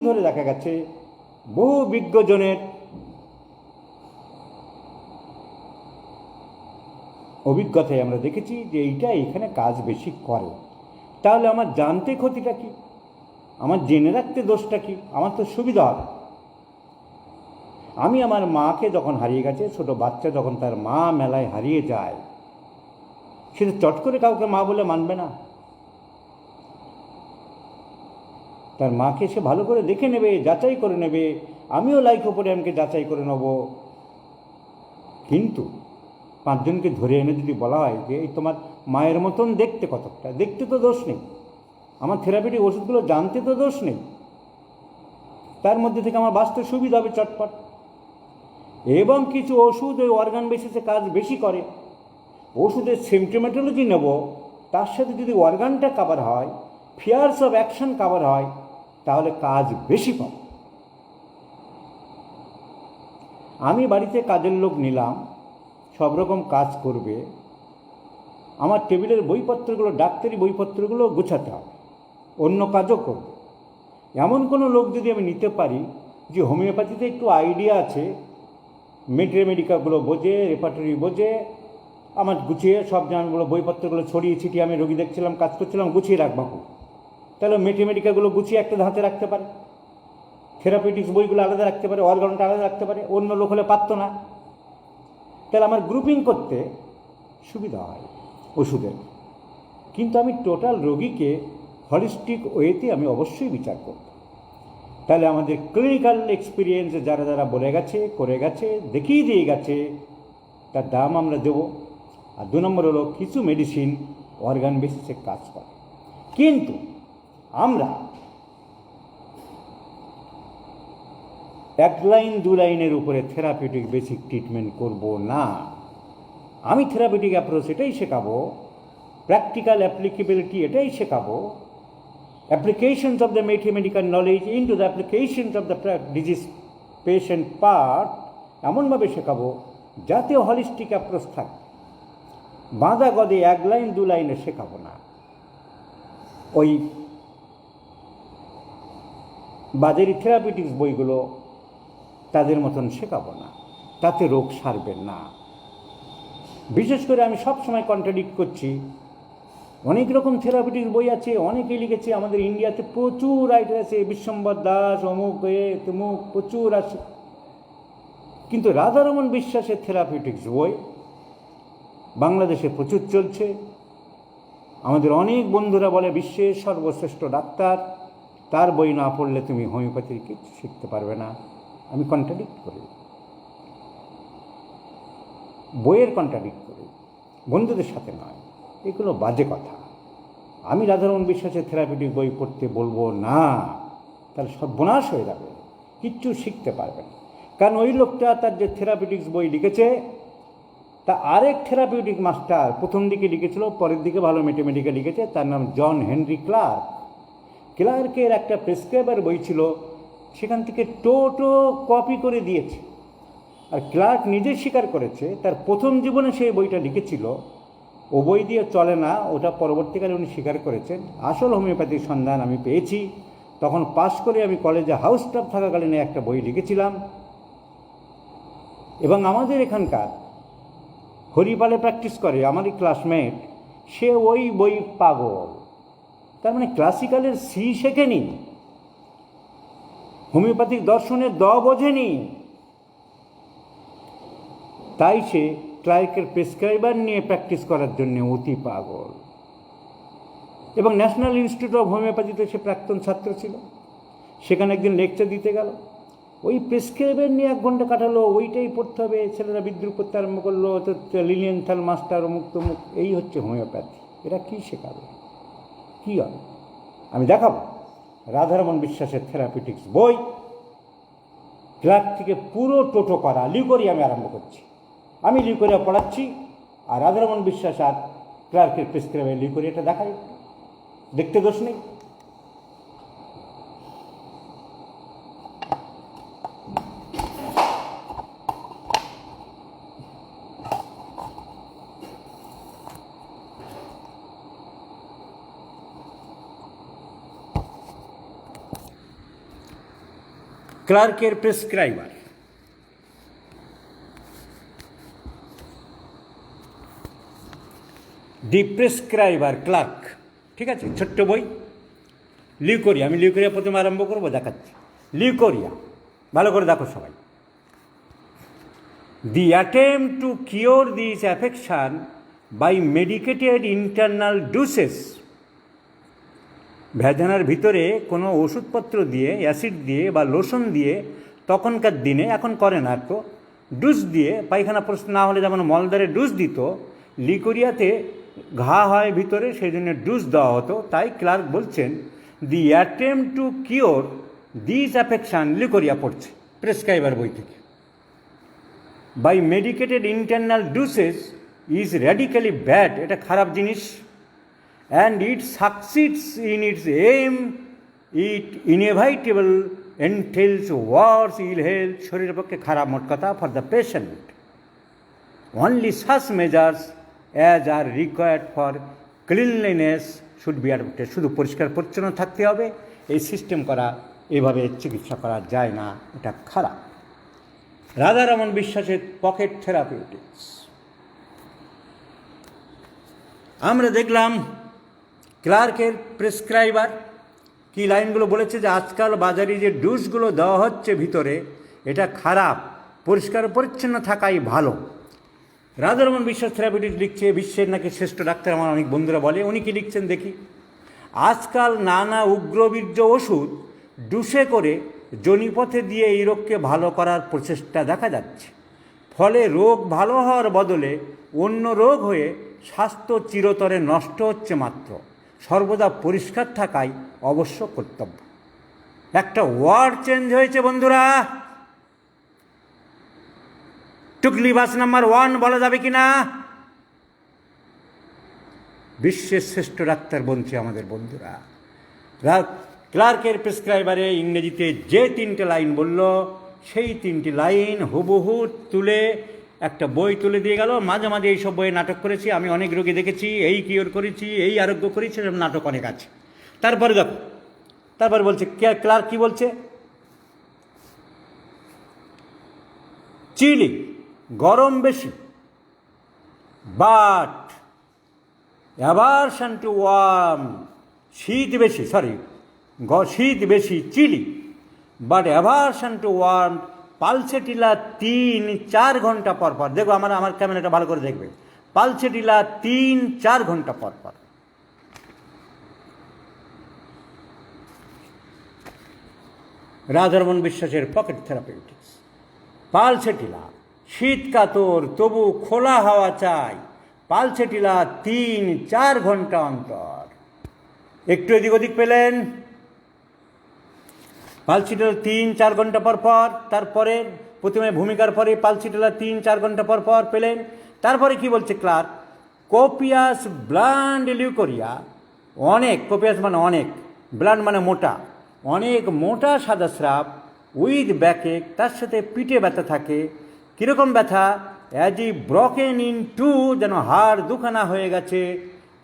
ধরে দেখা গেছে বহু বিজ্ঞজনের অভিজ্ঞতায় আমরা দেখেছি যে এইটা এখানে কাজ বেশি করে। তাহলে আমার জানতে ক্ষতিটা কি, আমার জেনে রাখতে দোষটা কি? আমার তো সুবিধা হবে। আমি আমার মাকে যখন হারিয়ে গেছে, ছোট বাচ্চা যখন তার মা মেলায় হারিয়ে যায়, সে তো চট করে কাউকে মা বলে মানবে না। তার মাকে সে ভালো করে দেখে নেবে, যাচাই করে নেবে। আমিও লাইকোপোডিয়ামকে যাচাই করে নেব। কিন্তু 5 জনকে ধরে এনে যদি বলা হয় যে এই তোমার মায়ের মতন দেখতে কতকটা, দেখতে তো দোষ নেই, আমার থেরাপিউটিক ওষুধগুলো জানতে তো দোষ নেই, তার মধ্যে থেকে আমার বাঁচতে সুবিধা হবে চটপট। এবং কিছু ওষুধ ওই অর্গান বেসিসে কাজ বেশি করে। ওষুধের সিমটোমেটোলজি নেব, তার সাথে যদি অর্গানটা কাভার হয়, ফিয়ার্স অফ অ্যাকশন কাভার হয়, তাহলে কাজ বেশি পাবে। আমি বাড়িতে কাজের লোক নিলাম, সব রকম কাজ করবে। আমার টেবিলের বইপত্রগুলো, ডাক্তারি বইপত্রগুলো গুছাতে হবে, অন্য কাজও করবে। এমন কোনো লোক যদি আমি নিতে পারি যে হোমিওপ্যাথিতে একটু আইডিয়া আছে, মেডিকাগুলো বোঝে, রেপার্টরি বোঝে, আমার গুছিয়ে সব জানগুলো বইপত্রগুলো ছড়িয়ে ছিটিয়ে আমি রোগী দেখছিলাম, কাজ করছিলাম, গুছিয়ে রাখবো, তাহলে মেডিকাগুলো গুছিয়ে একটা ধাতে রাখতে পারে, থেরাপিউটিক্স বইগুলো আলাদা রাখতে পারে, অর্গানটা আলাদা রাখতে পারে, অন্য লোক হলে পারতো না। তাহলে আমার গ্রুপিং করতে সুবিধা হয় ওষুধের। কিন্তু আমি টোটাল রোগীকে হলিস্টিক ওয়েতে আমি অবশ্যই বিচার করব। তাহলে আমাদের ক্লিনিক্যাল এক্সপিরিয়েন্স যারা যারা বলে গেছে, করে গেছে, দেখিয়ে দিয়ে গেছে, তার দাম আমরা দেবো। আর 2 নম্বর হলো কিছু মেডিসিন অর্গান বেসিসে কাজ করে, কিন্তু আমরা 1 লাইন 2 লাইনের উপরে থেরাপিউটিক বেসিক ট্রিটমেন্ট করব না। আমি থেরাপিউটিক অ্যাপ্রোচ এটাই শেখাবো, প্র্যাকটিক্যাল অ্যাপ্লিকেবিলিটি এটাই শেখাবো, applications of the medical knowledge into the applications of the disease patient part এমনভাবে শেখাবো যাতে হলিস্টিক অ্যাপ্রোচ থাকে। বাঁধা গদে 1 লাইন 2 লাইনে শেখাবো না, ওই বাজারি থেরাপিউটিক্স বইগুলো তাদের মতন শেখাবো না, তাতে রোগ সারবে না। বিশেষ করে আমি সব সময় কন্ট্রাডিক্ট করছি, অনেক রকম থেরাপিউটিক্স বই আছে, অনেকেই লিখেছে, আমাদের ইন্ডিয়াতে প্রচুর রাইটার আছে, বিশ্বম্বর দাস, অমুক তমুক প্রচুর আছে, কিন্তু রাধারমণ বিশ্বাসের থেরাপিউটিক্স বই বাংলাদেশে প্রচুর চলছে। আমাদের অনেক বন্ধুরা বলে বিশ্বের সর্বশ্রেষ্ঠ ডাক্তার, তার বই না পড়লে তুমি হোমিওপ্যাথির কিছু শিখতে পারবে না। আমি কন্ট্রাডিক্ট করি, বইয়ের কন্ট্রাডিক্ট করি, বন্ধুদের সাথে নয়। এগুলো বাজে কথা। আমি রাধারমণ বিশ্বাসের থেরাপিউটিক বই পড়তে বলবো না, তাহলে সর্বনাশ হয়ে যাবে, কিচ্ছু শিখতে পারবে না। কারণ ওই লোকটা তার যে থেরাপিউটিক্স বই লিখেছে, তা আরেক থেরাপিউটিক মাস্টার প্রথম দিকে লিখেছিল, পরের দিকে ভালো মেডিকেল লিখেছে, তার নাম জন হেনরি ক্লার্ক। ক্লার্কের একটা প্রেসক্রাইবার বই ছিল, সেখান থেকে কপি করে দিয়েছে। আর ক্লার্ক নিজে স্বীকার করেছে তার প্রথম জীবনে সেই বইটা লিখেছিল, ও বই দিয়ে চলে না, ওটা পরবর্তীকালে উনি স্বীকার করেছেন। আসল হোমিওপ্যাথির সন্ধান আমি পেয়েছি, তখন পাশ করে আমি কলেজে হাউস স্টাফ থাকাকালীন একটা বই লিখেছিলাম। এবং আমাদের এখানকার হরিপালে প্র্যাকটিস করে আমারই ক্লাসমেট, সে ওই বই পাগল। তার মানে ক্লাসিক্যালের সি শেখেনি, হোমিওপ্যাথিক দর্শনের বোঝেনি, তাই সে ক্লার্কের প্রেসক্রাইবার নিয়ে প্র্যাকটিস করার জন্য অতি পাগল। এবং ন্যাশনাল ইনস্টিটিউট অফ হোমিওপ্যাথিতে সে প্রাক্তন ছাত্র ছিল, সেখানে একদিন লেকচার দিতে গেল, ওই প্রেসক্রাইবার নিয়ে 1 ঘন্টা কাটালো, ওইটাই পড়তে হবে। ছেলেরা বিদ্রুপ করতে আরম্ভ করলো, তো লিলিয়েন্থাল মাস্টার অমুক তমুক, এই হচ্ছে হোমিওপ্যাথি। এরা কী শেখাবে, কী হবে? আমি দেখাবো রাধারমণ বিশ্বাসের থেরাপিউটিক্স বই, ক্লার্ক থেকে পুরো টোটো করা, লিউকোরি আমি আরম্ভ করছি, আমি লিউকোরিয়া পড়াচ্ছি, আর রাধারমণ বিশ্বাস আর ক্লার্কের প্রেসক্রাইবার লিউকোরিয়াটা দেখাই, দেখতে দোষ নেই। ক্লার্কের প্রেসক্রাইবার, দি প্রেসক্রাইবার ক্লার্ক, ঠিক আছে, ছোট্ট বই। লিউকোরিয়া, আমি লিউকোরিয়া প্রথমে আরম্ভ করবো, দেখাচ্ছি। লিউকোরিয়া ভালো করে দেখো সবাই। The attempt to cure this affection by medicated internal doses, ভেজানার ভিতরে কোনো ওষুধপত্র দিয়ে, অ্যাসিড দিয়ে বা লোশন দিয়ে, তখনকার দিনে, এখন করে না তো, ডুস দিয়ে, পায়খানা প্রস্তুত না হলে যেমন মলদারে ডুস দিত, লিকোরিয়াতে ঘা হয় ভিতরে, সেই জন্য ডুস দেওয়া হতো। তাই ক্লার্ক বলছেন the attempt to cure this affection, leucorrhoea পড়ছে প্রেসক্রাইবার বই থেকে, by medicated internal doses is radically bad, এটা খারাপ জিনিস। And it succeeds in its aim, it inevitable entails worse ill health, শরীরের পক্ষে খারাপ, মোট কথা, for the patient. Only such measures as are required for cleanliness should be adopted, শুধু পরিষ্কার পরিচ্ছন্ন থাকতে হবে, এই সিস্টেম করা, এভাবে চিকিৎসা করা যায় না, এটা খারাপ। রাধারমণ বিশ্বাসের পকেট থেরাপিউটিক্স, আমরা দেখলাম ক্লার্কের প্রেসক্রাইবার কি লাইনগুলো বলেছে, যে আজকাল বাজারে যে ডোজগুলো দেওয়া হচ্ছে ভিতরে, এটা খারাপ, পরিষ্কার পরিচ্ছন্ন থাকাই ভালো। রাধারমণ বিশ্বাস থেরাপিউটিক্স লিখছে, বিশ্বের নাকি শ্রেষ্ঠ ডাক্তার আমার অনেক বন্ধুরা বলে। উনি কি লিখছেন দেখি। আজকাল নানা উগ্রবীর্য ওষুধ ডুসে করে জনিপথে দিয়ে এই রোগকে ভালো করার প্রচেষ্টা দেখা যাচ্ছে। ফলে রোগ ভালো হওয়ার বদলে অন্য রোগ হয়ে স্বাস্থ্য চিরতরে নষ্ট হচ্ছে মাত্র। সর্বদা পরিষ্কার থাকাই অবশ্য কর্তব্য। একটা ওয়ার্ড চেঞ্জ হয়েছে বন্ধুরা, টুকলি বাস নাম্বার 1 বলা যাবে কি না? বিশ্বের শ্রেষ্ঠ ডাক্তার বলছে আমাদের বন্ধুরা। ক্লার্কের প্রেসক্রাইবারে ইংরেজিতে যে 3টে লাইন বলল, সেই 3টি লাইন হুবহু তুলে একটা বই তুলে দিয়ে গেল। মাঝে মাঝে এইসব বইয়ে নাটক করেছি আমি, অনেক রোগী দেখেছি, এই কিওর করেছি, এই আরোগ্য করেছি, এরকম নাটক অনেক আছে। তারপরে দেখো, তারপরে বলছে ক্লার্ক কি বলছে, চিলি গরম বেশি, বাট অ্যাভারশন টু ওয়ার্ম, শীত বেশি, শীত বেশি chilly, but aversion to warm pulsatilla 3-4 ঘন্টা পর পর। দেখো আমার ক্যামেরাটা ভালো করে দেখবে, পালসেটিলা 3-4 ঘন্টা পর পর। রাধারমণ বিশ্বাসের পকেট থেরাপিউটিক্স, পালসেটিলা শীত কাতর তবু খোলা হাওয়া চাই, পালসেটিলা 3-4 ঘন্টা অন্তর। একটু এদিক ওদিক পেলেন, পালসেটিলা 3-4 ঘন্টা পর পর। তারপরে প্রথমে ভূমিকার পরে পালসেটিলা 3-4 ঘন্টা পর পর পেলেন। তারপরে কি বলছে ক্লার্ক, কোপিয়াস ব্লান্ড লিউকোরিয়া, অনেক, কোপিয়াস মানে অনেক, ব্লান্ড মানে মোটা, অনেক মোটা সাদা স্রাব, উইথ ব্যাকেক, তার সাথে পিঠে ব্যথা থাকে। কীরকম ব্যথা? As if broken in two, যেন হাড় দুখানা হয়ে গেছে।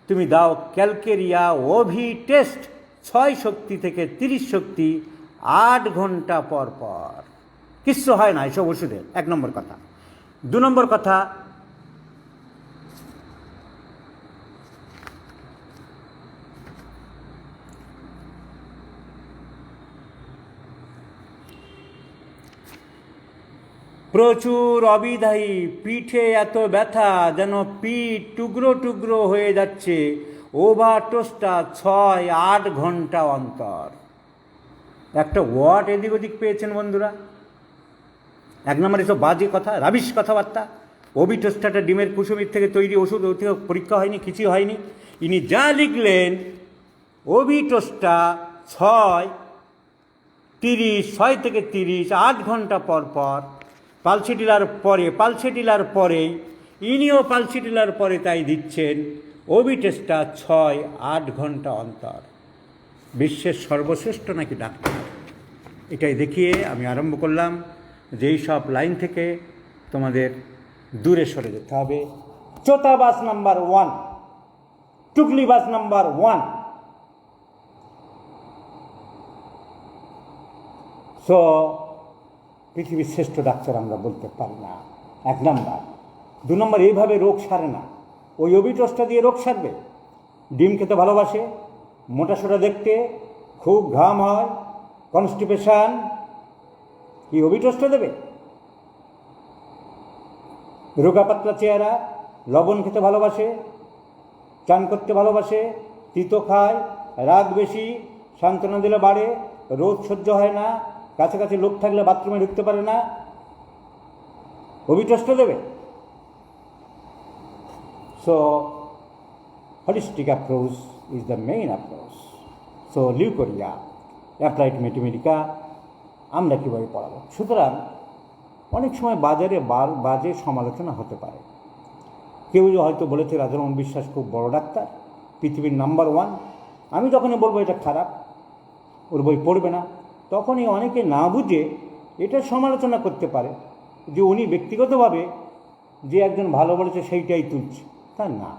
তুমি দাও ক্যালকেরিয়া ওভি টেস্ট 6 শক্তি থেকে 30 শক্তি 8 ঘন্টা পর পর। কিচ্ছু হয় না এসব ওষুধে, 1 নম্বর কথা। 2 নম্বর কথা, প্রচুর অবিধায়ী, পিঠে এত ব্যথা যেন পিঠ টুকরো টুকরো হয়ে যাচ্ছে, ওভারডোজটা 6-8 ঘন্টা অন্তর। একটা ওয়ার্ড এদিক ওদিক পেয়েছেন বন্ধুরা। 1 নম্বর এসব বাজে কথা, রাবিশ কথাবার্তা। ওভিটোস্টাটা ডিমের কুসুমির থেকে তৈরি ওষুধ, ওর থেকে পরীক্ষা হয়নি, কিছুই হয়নি। ইনি যা লিখলেন, ওভিটোস্টা 6 থেকে 30 8 ঘন্টা পর পর, পালসেটিলার পরেই ইনিও পালসেটিলার পরে তাই দিচ্ছেন ওভিটোস্টা 6-8 ঘন্টা অন্তর। বিশ্বের সর্বশ্রেষ্ঠ নাকি ডাক্তার, এটাই দেখিয়ে আমি আরম্ভ করলাম যে এই সব লাইন থেকে তোমাদের দূরে সরে যেতে হবে। চোতাবাস নাম্বার 1, টুকলিবাস নাম্বার 1। সো পৃথিবীর শ্রেষ্ঠ ডাক্তার আমরা বলতে পারি না, 1 নাম্বার। 2 নম্বর, এইভাবে রোগ সারে না। ওই অবিটসটা দিয়ে রোগ সারবে? ডিম খেতে ভালোবাসে, মোটাসোটা দেখতে, খুব ঘাম হয়, কনস্টিপেশন, কি অবিটসটা দেবে? রোগা পাতলা চেহারা, লবণ খেতে ভালোবাসে, চান করতে ভালোবাসে, তিতো খায়, রাগ বেশি, সান্ত্বনা দিলে বাড়ে, রোদ সহ্য হয় না, কাছাকাছি লোক থাকলে বাথরুমে ঢুকতে পারে না, অবিটসটা দেবে? So holistic approach is the main approach. So leucorrhoea applied Mathematica আমরা কীভাবে পড়াবো? সুতরাং অনেক সময় বাজারে বাজে সমালোচনা হতে পারে। কেউ হয়তো বলেছে রাধারমণ বিশ্বাস খুব বড় ডাক্তার, পৃথিবীর নাম্বার 1। আমি যখনই বলবো এটা খারাপ, ওর বই পড়বে না, তখনই অনেকে না বুঝে এটা সমালোচনা করতে পারে যে উনি ব্যক্তিগতভাবে যে একজন ভালো বলেছে সেইটাই তুলছে। তা না,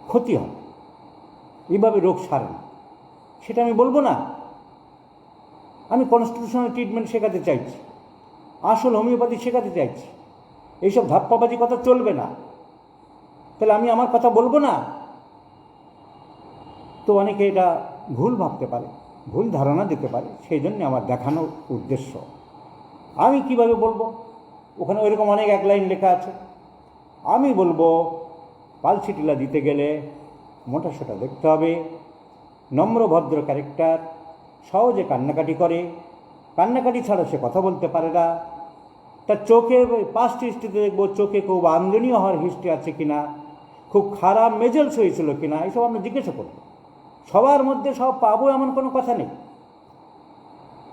ক্ষতি হয়, এইভাবে রোগ সারে না, সেটা আমি বলবো না। আমি কনস্টিটিউশনাল ট্রিটমেন্ট শেখাতে চাইছি, আসল হোমিওপ্যাথি শেখাতে চাইছি। এইসব ধাপ্পাবাজি কথা চলবে না। তাহলে আমি আমার কথা বলবো না? তো অনেকে এটা ভুল ভাবতে পারে, ভুল ধারণা দিতে পারে, সেই জন্য আমার দেখানোর উদ্দেশ্য। আমি কিভাবে বলবো? ওখানে ওইরকম অনেক 1 লাইন লেখা আছে। আমি বলবো পালসিটিলা দিতে গেলে মোটাসোটা দেখতে হবে, নম্র ভদ্র ক্যারেক্টার, সহজে কান্নাকাটি করে, কান্নাকাটি ছাড়া সে কথা বলতে পারে না, তার চোখে পাস্ট হিস্ট্রিতে দেখবো চোখে খুব আমদনীয় হওয়ার হিস্ট্রি আছে কিনা, খুব খারাপ মেজেলস হয়েছিল কিনা, এইসব আমরা জিজ্ঞাসা করবো। সবার মধ্যে সব পাবো এমন কোনো কথা নেই।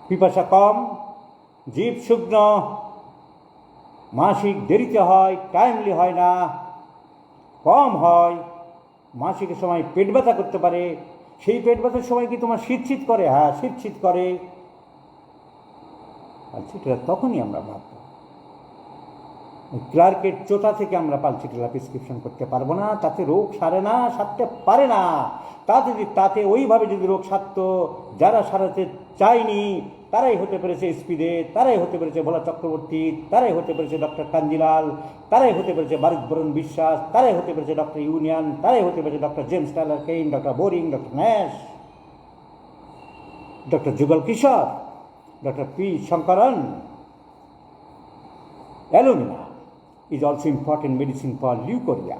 পিপাসা কম, জিভ শুকনো, মাসিক দেরিতে হয়, টাইমলি হয় না, কম হয়, মাসিকের সময় পেট ব্যথা করতে পারে। সেই পেট ব্যথার সময় কি তোমার শীত করে? হ্যাঁ, শীত করে। পালসিটিলা তখনই আমরা ভাবব। ক্লার্কের চোটা থেকে আমরা পালসিটিলা প্রেসক্রিপশন করতে পারবো না, তাতে রোগ সারে না, সারতে পারে না। তাতে ওইভাবে যদি রোগ সারত, যারা সারাতে চায়নি তারাই হতে পেরেছে স্পিডে, তারাই হতে পেরেছে ভোলা চক্রবর্তী, তারাই হতে পেরেছে ডক্টর কাঞ্জিলাল, তারাই হতে পেরেছে বারিক বরুণ বিশ্বাস, তারাই হতে পেরেছে ডক্টর ইউনিয়ন, তারাই হতে পেরেছে doctor James Tyler Kent, doctor Boericke, doctor Nash, doctor Jugal Kishore, doctor P Sankaran. Alumina is also important medicine for leucorrhoea.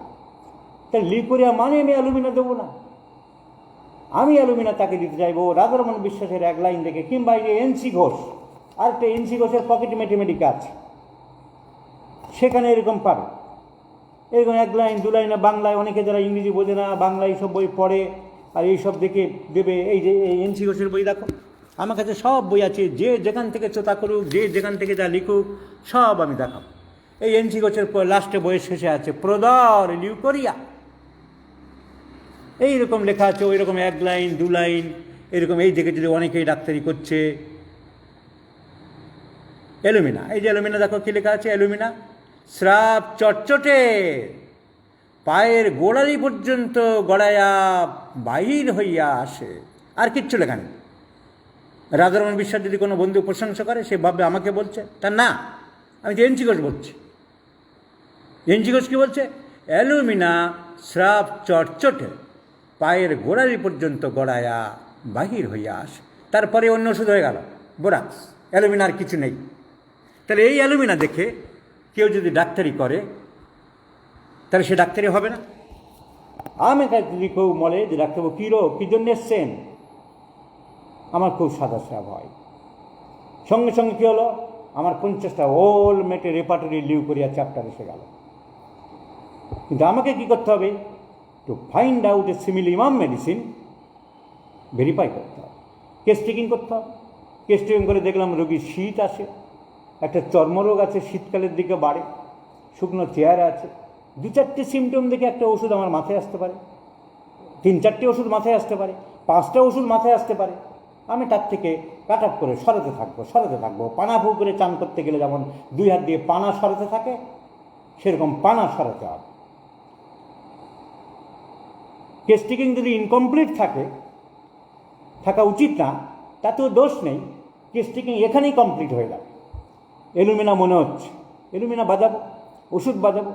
তাই লিউকোরিয়া মানে আমি অ্যালুমিনা দেবো না। আমি অ্যালুমিনা তাকে দিতে চাইবো রাধারমণ বিশ্বাসের 1 লাইন দেখে, কিংবা এই যে এনসি ঘোষ, আরেকটা এনসি ঘোষের পকেট ম্যাথমেটিক্স আছে, সেখানে এরকম পাবে। এরকম 1 লাইন 2 লাইনে বাংলায়, অনেকে যারা ইংরেজি বোঝে না বাংলায় এইসব বই পড়ে আর এইসব দেখে দেবে। এই যে এই এনসি ঘোষের বই দেখো, আমার কাছে সব বই আছে, যে যেখান থেকে চোতা করুক, যে যেখান থেকে যা লিখুক, সব আমি দেখাবো। এই এনসি ঘোষের লাস্টে বইয়ের শেষে আছে প্রদর লিউকোরিয়া, এইরকম লেখা আছে। ওই রকম 1 লাইন 2 লাইন এরকম এই দেখে যদি অনেকেই ডাক্তারি করছে। অ্যালুমিনা, এই যে অ্যালুমিনা দেখো কী লেখা আছে, অ্যালুমিনা স্রাব চটচটে, পায়ের গোড়ালি পর্যন্ত গড়াইয়া বাহির হইয়া আসে। আর কিচ্ছু লেখা নেই। রাধারমণ বিশ্বাস যদি কোনো বন্ধু প্রশংসা করে, সে ভাববে আমাকে বলছে, তা না, আমি তো এনসি ঘোষ বলছি। এনসি ঘোষ কী বলছে? অ্যালুমিনা স্রাব চটচটে, পায়ের গোড়ালি পর্যন্ত গড়াইয়া বাহির হইয়া আসে। তারপরে অন্য ওষুধ হয়ে গেল বোরাক্স, অ্যালুমিনার কিছু নেই। তাহলে এই অ্যালুমিনা দেখে কেউ যদি ডাক্তারি করে, তাহলে সে ডাক্তারি হবে না। আমি যদি কেউ বলে যে ডাক্তারবাবু কী রোগ, কী জন্য এসছেন, আমার খুব সাদা স্রাব হয়, সঙ্গে সঙ্গে কী হলো, আমার 50টা ওল মেটে রেপার্টরি লিউকোরিয়া চ্যাপ্টার এসে গেল। কিন্তু আমাকে কী করতে হবে? To find out a similimum medicine verify করতে হবে, কেস টেকিং করতে হবে। কেস টেকিং করে দেখলাম রোগীর শীত আসে, একটা চর্মরোগ আছে, শীতকালের দিকে বাড়ে, শুকনো চেহারা আছে, 2-4টে সিমটম দেখে একটা ওষুধ আমার মাথায় আসতে পারে, 3-4টে ওষুধ মাথায় আসতে পারে, 5টা ওষুধ মাথায় আসতে পারে। আমি তার থেকে কাট আপ করে সরাতে থাকবো। পানা ফু করে চান করতে গেলে যেমন 2 হাত দিয়ে পানা সরাতে থাকে, সেরকম পানা সরাতে হবে। কেস টেকিং যদি ইনকমপ্লিট থাকা উচিত না, তাতেও দোষ নেই। কেস টেকিং এখানেই কমপ্লিট হয়ে যাবে। এলুমিনা মনে হচ্ছে, এলুমিনা বাজাবো, ওষুধ বাজাবো।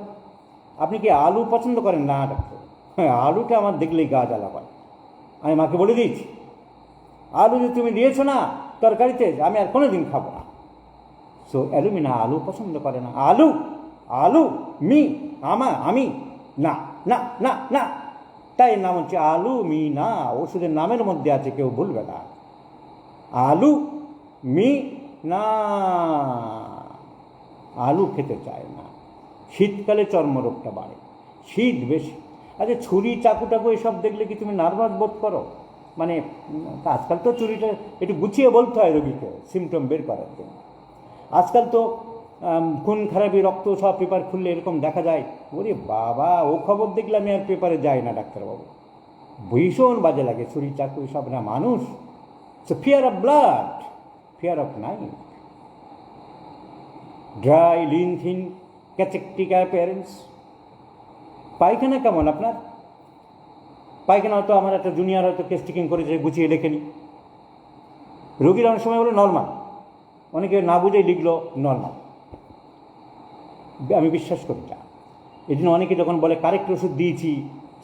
আপনি কি আলু পছন্দ করেন? না ডাক্তার, হ্যাঁ আলুটা আমার দেখলেই গা জ্বালা পায়। আমি মাকে বলে দিয়েছি, আলু যে তুমি দিয়েছো না তরকারিতে, আমি আর কোনো দিন খাবো না। সো অ্যালুমিনা আলু পছন্দ করে না। আলু, আলু, আমি, না না না না, তাই নাম হচ্ছে আলু মি না। ওষুধের নামের মধ্যে আছে, কেউ ভুলবে না। আলু মি না, আলু খেতে চায় না। শীতকালে চর্মরোগটা বাড়ে, শীত বেশি। আচ্ছা, ছুরি চাকু টাকু এসব দেখলে কি তুমি নার্ভাস বোধ করো? মানে আজকাল তো ছুরিটা একটু গুছিয়ে বলতে হয় রোগীকে, সিমটম বের করার জন্য। আজকাল তো খুন খারাপি, রক্ত সব পেপার খুললে এরকম দেখা যায়। ওরে বাবা, ও খবর দেখলে আমি আর পেপারে যাই না ডাক্তারবাবু, ভীষণ বাজে লাগে। ছুরি চাকু সব না মানুষ। So fear of blood, fear of night. Dry lean thin cachectic appearance. পায়খানা কেমন আপনার? পায়খানা হয়তো আমার একটা জুনিয়র হয়তো টেস্টিং করেছে, গুছিয়ে লেখেনি। রোগীর অনেক সময় বলে নর্মাল, অনেকে না বুঝেই লিখলো নর্মাল। আমি বিশ্বাস করি না। এই জন্য অনেকে যখন বলে কারেক্ট ওষুধ দিয়েছি,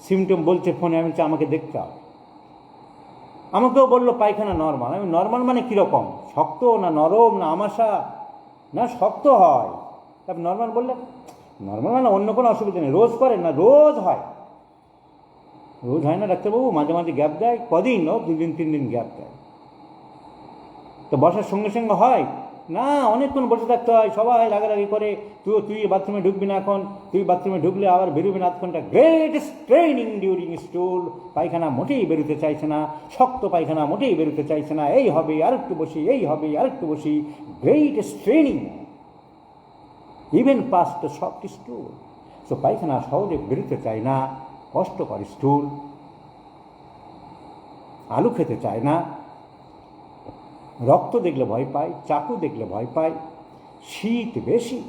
সিমটম বলছে ফোনে, আমি আমাকে দেখতে হবে। আমাকেও বললো পায়খানা নর্মাল। আমি নর্মাল মানে কীরকম, শক্ত না নরম না আমাশা? না শক্ত হয়। তারপর নর্মাল বললে, নর্মাল মানে অন্য কোনো অসুবিধা নেই। রোজ করে না? রোজ হয়। রোজ হয় না ডাক্তারবাবু, মাঝে মাঝে গ্যাপ দেয়। কদিন? ও 2 দিন 3 দিন গ্যাপ দেয়। তো বসার সঙ্গে সঙ্গে হয় না, অনেকক্ষণ বসে থাকতে হয়। সবাই রাগারাগি করে, তুই বাথরুমে ঢুকবি না এখন, তুই বাথরুমে ঢুকলে আবার বেরোবি না আধ ঘন্টা। Great স্ট্রেনিং during স্টুল। পায়খানা মোটেই বেরোতে চাইছে না, শক্ত পায়খানা মোটেই বেরোতে চাইছে না। এই হবে আরেকটু বসি, এই হবে আরেকটু বসি। Great স্ট্রেনিং even past the soft স্টুল। So পায়খানা সহজে বেরোতে চায় না, কষ্টকর স্টুল। আলু খেতে চায় না, রক্ত দেখলে ভয় পায়, চাকু দেখলে ভয় পায়, শীত বেশি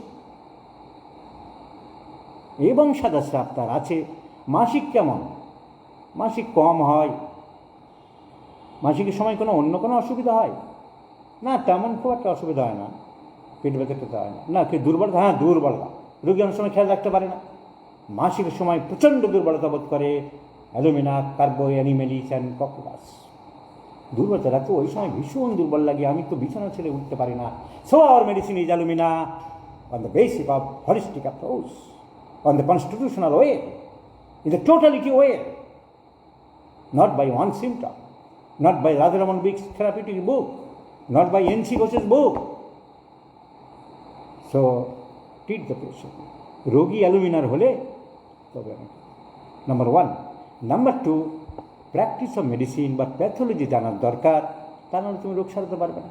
এবং সাদা স্রাব তার আছে। মাসিক কেমন? মাসিক কম হয়। মাসিকের সময় অন্য কোনো অসুবিধা হয় না? তেমন খুব একটা অসুবিধা হয় না, পেট ব্যথাটা হয় না। না কি দুর্বলতা? হ্যাঁ দুর্বলতা, রোগী অনেক সময় খেয়াল রাখতে পারে না। মাসিকের সময় প্রচণ্ড দুর্বলতা বোধ করে, অ্যালুমিনা, কার্বো অ্যানিমেলিস অ্যান্ড ককুলাস। দুর্বলতা রাখতে ওই সময় ভীষণ দুর্বল লাগে, আমি তো বিছানা ছেড়ে উঠতে পারি না। So our medicine is alumina on the basis of holistic approach, on the constitutional way, in the totality way, not by one symptom, not by Radharaman Bick's therapeutic book, not by N.C. Ghosh's book. So, treat the patient. রোগী অ্যালুমিনার হলে তবে number 1। Number 2, practice of medicine বা pathology জানার দরকার, তা নাহলে তুমি রোগ সারাতে পারবে না।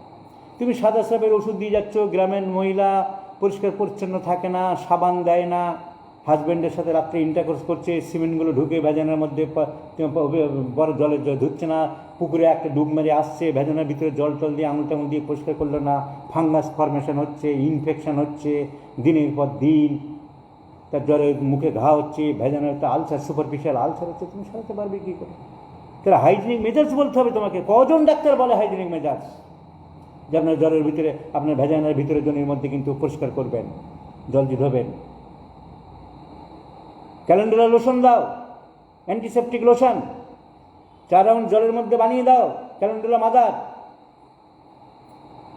তুমি সাদা স্রাবের ওষুধ দিয়ে যাচ্ছ, গ্রামের মহিলা পরিষ্কার পরিচ্ছন্ন থাকে না, সাবান দেয় না, হাজব্যান্ডের সাথে রাত্রে ইন্টারকোর্স করছে, সিমেন্টগুলো ঢুকে ভেজানের মধ্যে বড় জলের ধুচ্ছে না, পুকুরে একটা ডুব মেরে আসছে, ভেজানের ভিতরে জল টল দিয়ে আঙুল টাঙুল দিয়ে পরিষ্কার করলো না, ফাঙ্গাস ফরমেশন হচ্ছে, ইনফেকশন হচ্ছে দিনের পর দিন, তার জ্বরে মুখে ঘা হচ্ছে, ভেজানের একটা আলসার, সুপারফিশিয়াল আলসার হচ্ছে, তুমি সারাতে পারবে কী করে? তাহলে হাইজিনিক মেজার্স বলতে হবে তোমাকে। কজন ডাক্তার বলে হাইজিনিক মেজার্স? যে আপনার জ্বরের ভিতরে, আপনার ভেজানের ভিতরে জনের মধ্যে কিন্তু পরিষ্কার করবেন, জল দিয়ে ধোবেন। ক্যালেন্ডুলা লোশন দাও, অ্যান্টিসেপটিক লোশন 4 রাউন্ড জলের মধ্যে বানিয়ে দাও, ক্যালেন্ডুলা মাদার,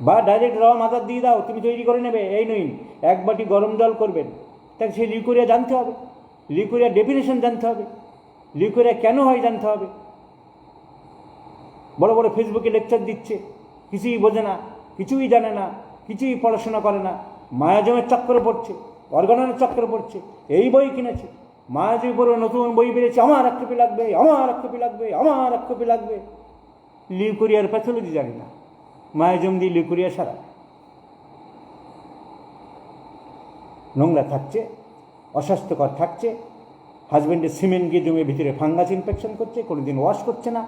বা ডাইরেক্ট র মাদার দিয়ে দাও, তুমি তৈরি করে নেবে। এই নই 1 বাটি গরম জল করবেন, তাকে সেই লিউকোরিয়া জানতে হবে, লিউকোরিয়া ডেফিনেশন জানতে হবে, লিউকোরিয়া কেন হয় জানতে হবে। বড় বড় ফেসবুকে লেকচার দিচ্ছে, কিছুই বোঝে না, কিছুই জানে না, কিছুই পড়াশোনা করে না, মায়াজমের চক্করে পড়ছে, অর্গানের চক্করে পড়ছে। এই বই কিনেছে, মায়াজমের উপরে নতুন বই বেরিয়েছে, আমার 1 কপি লাগবে, আমার 1 কপি লাগবে, আমার 1 কপি লাগবে। লিউকোরিয়ার প্যাথোলজি জানি না, মায়াজম দিয়ে লিউকোরিয়া সারা। নোংরা থাকছে, অস্বাস্থ্যকর থাকছে, হাজব্যান্ডের সিমেন্ট গিয়ে জমে ভিতরে ফাঙ্গাস ইনফেকশন করছে, কোনোদিন ওয়াশ করছে না,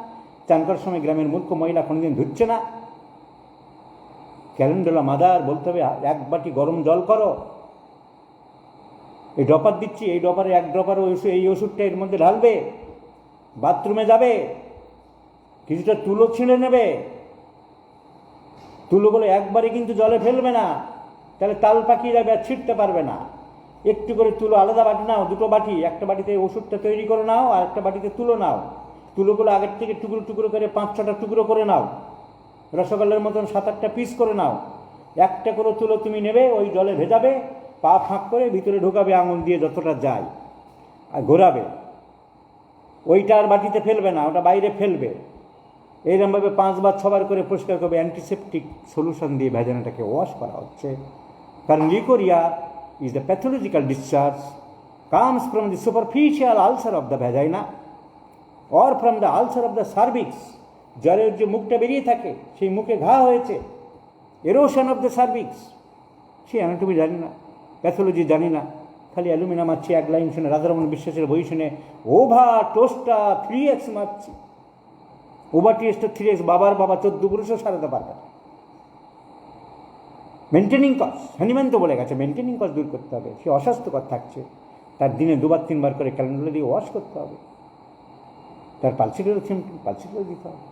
চান করার সময় গ্রামের মূর্খ মহিলা কোনোদিন ধুচ্ছে না। ক্যালেন্ডুলা মাদার বলতে হবে 1 বাটি গরম জল করো, এই ড্রপার দিচ্ছি, এই ড্রপারে 1 ড্রপার এই ওষুধটা এর মধ্যে ঢালবে, বাথরুমে যাবে, কিছুটা তুলো ছিঁড়ে নেবে, তুলোগুলো একবারে কিন্তু জলে ফেলবে না, তাহলে তাল পাকিয়ে যাবে, আর ছিটতে পারবে না। একটু করে তুলো, আলাদা বাটি নাও, দুটো বাটি, একটা বাটিতে ওষুধটা তৈরি করে নাও, আর একটা বাটিতে তুলো নাও। তুলোগুলো আগের থেকে টুকরো টুকরো করে 5-6টা টুকরো করে নাও, রসগোল্লার মতন 7-8টা পিস করে নাও। একটা করে তুলো তুমি নেবে, ওই জলে ভেজাবে, পা ফাঁক করে ভিতরে ঢোকাবে আঙুল দিয়ে যতটা যায়, আর ঘোরাবে। ওইটা আর বাটিতে ফেলবে না, ওটা বাইরে ফেলবে। এইরকমভাবে 5 বার 6 বার করে পরিষ্কার করবে। অ্যান্টিসেপটিক সলিউশন দিয়ে ভেজানোটাকে ওয়াশ করা হচ্ছে। কারণ leucorrhoea is the pathological discharge comes from the superficial ulcer of the vagina or from the ulcer of the cervix. জ্বরের যে মুখটা বেরিয়ে থাকে, সেই মুখে ঘা হয়েছে, erosion of the cervix. Say anatomy জানি না, প্যাথোলজি জানি না, খালি অ্যালুমিনিয়াম মারছি, এক লাইন শুনে, রাধারমণ বিশ্বাসের বই শুনে ওভার টোস্টা 3x মারছি। ওভার টেস্টটা 3x, বাবার বাবা 14 পুরুষও সারাতে পারবে না। মেনটেনিং কজ, হ্যানিম্যান তো বলে গেছে, মেনটেনিং কজ দূর করতে হবে। সে অস্বাস্থ্যকর থাকছে, তার দিনে 2-3 বার করে ক্যালেন্ডার দিয়ে ওয়াশ করতে হবে। তার পালসিটারের সিমটম পালসিটার দিতে হবে,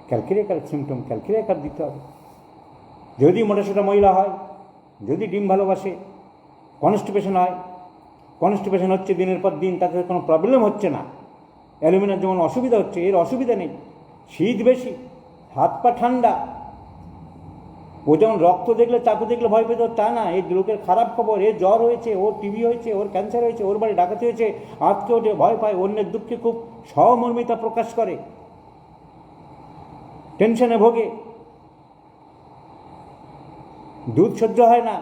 ক্যালকিরিয়াকারের সিমটম ক্যালকিরিয়াকার দিতে হবে। যদি মোটাসোটা মহিলা হয়, যদি ডিম ভালোবাসে, কনস্টিপেশন হয়, কনস্টিপেশন হচ্ছে দিনের পর দিন, তাতে কোনো প্রবলেম হচ্ছে না। অ্যালুমিনিয়াম যেমন অসুবিধা হচ্ছে, এর অসুবিধা নেই। শীত বেশি, হাত পা ঠান্ডা। ও যেমন রক্ত দেখলে, চাকু দেখলে ভয় পেত, তা না। এই লোকের খারাপ খবর, এর জ্বর হয়েছে, ওর টিবি হয়েছে, ওর ক্যান্সার হয়েছে, ওর বাড়ি ডাকাতি হয়েছে, আঁতকে ওঠে, ভয় পায়, অন্যের দুঃখে খুব সহমর্মিতা প্রকাশ করে, টেনশনে ভোগে, দুধ সহ্য হয় না,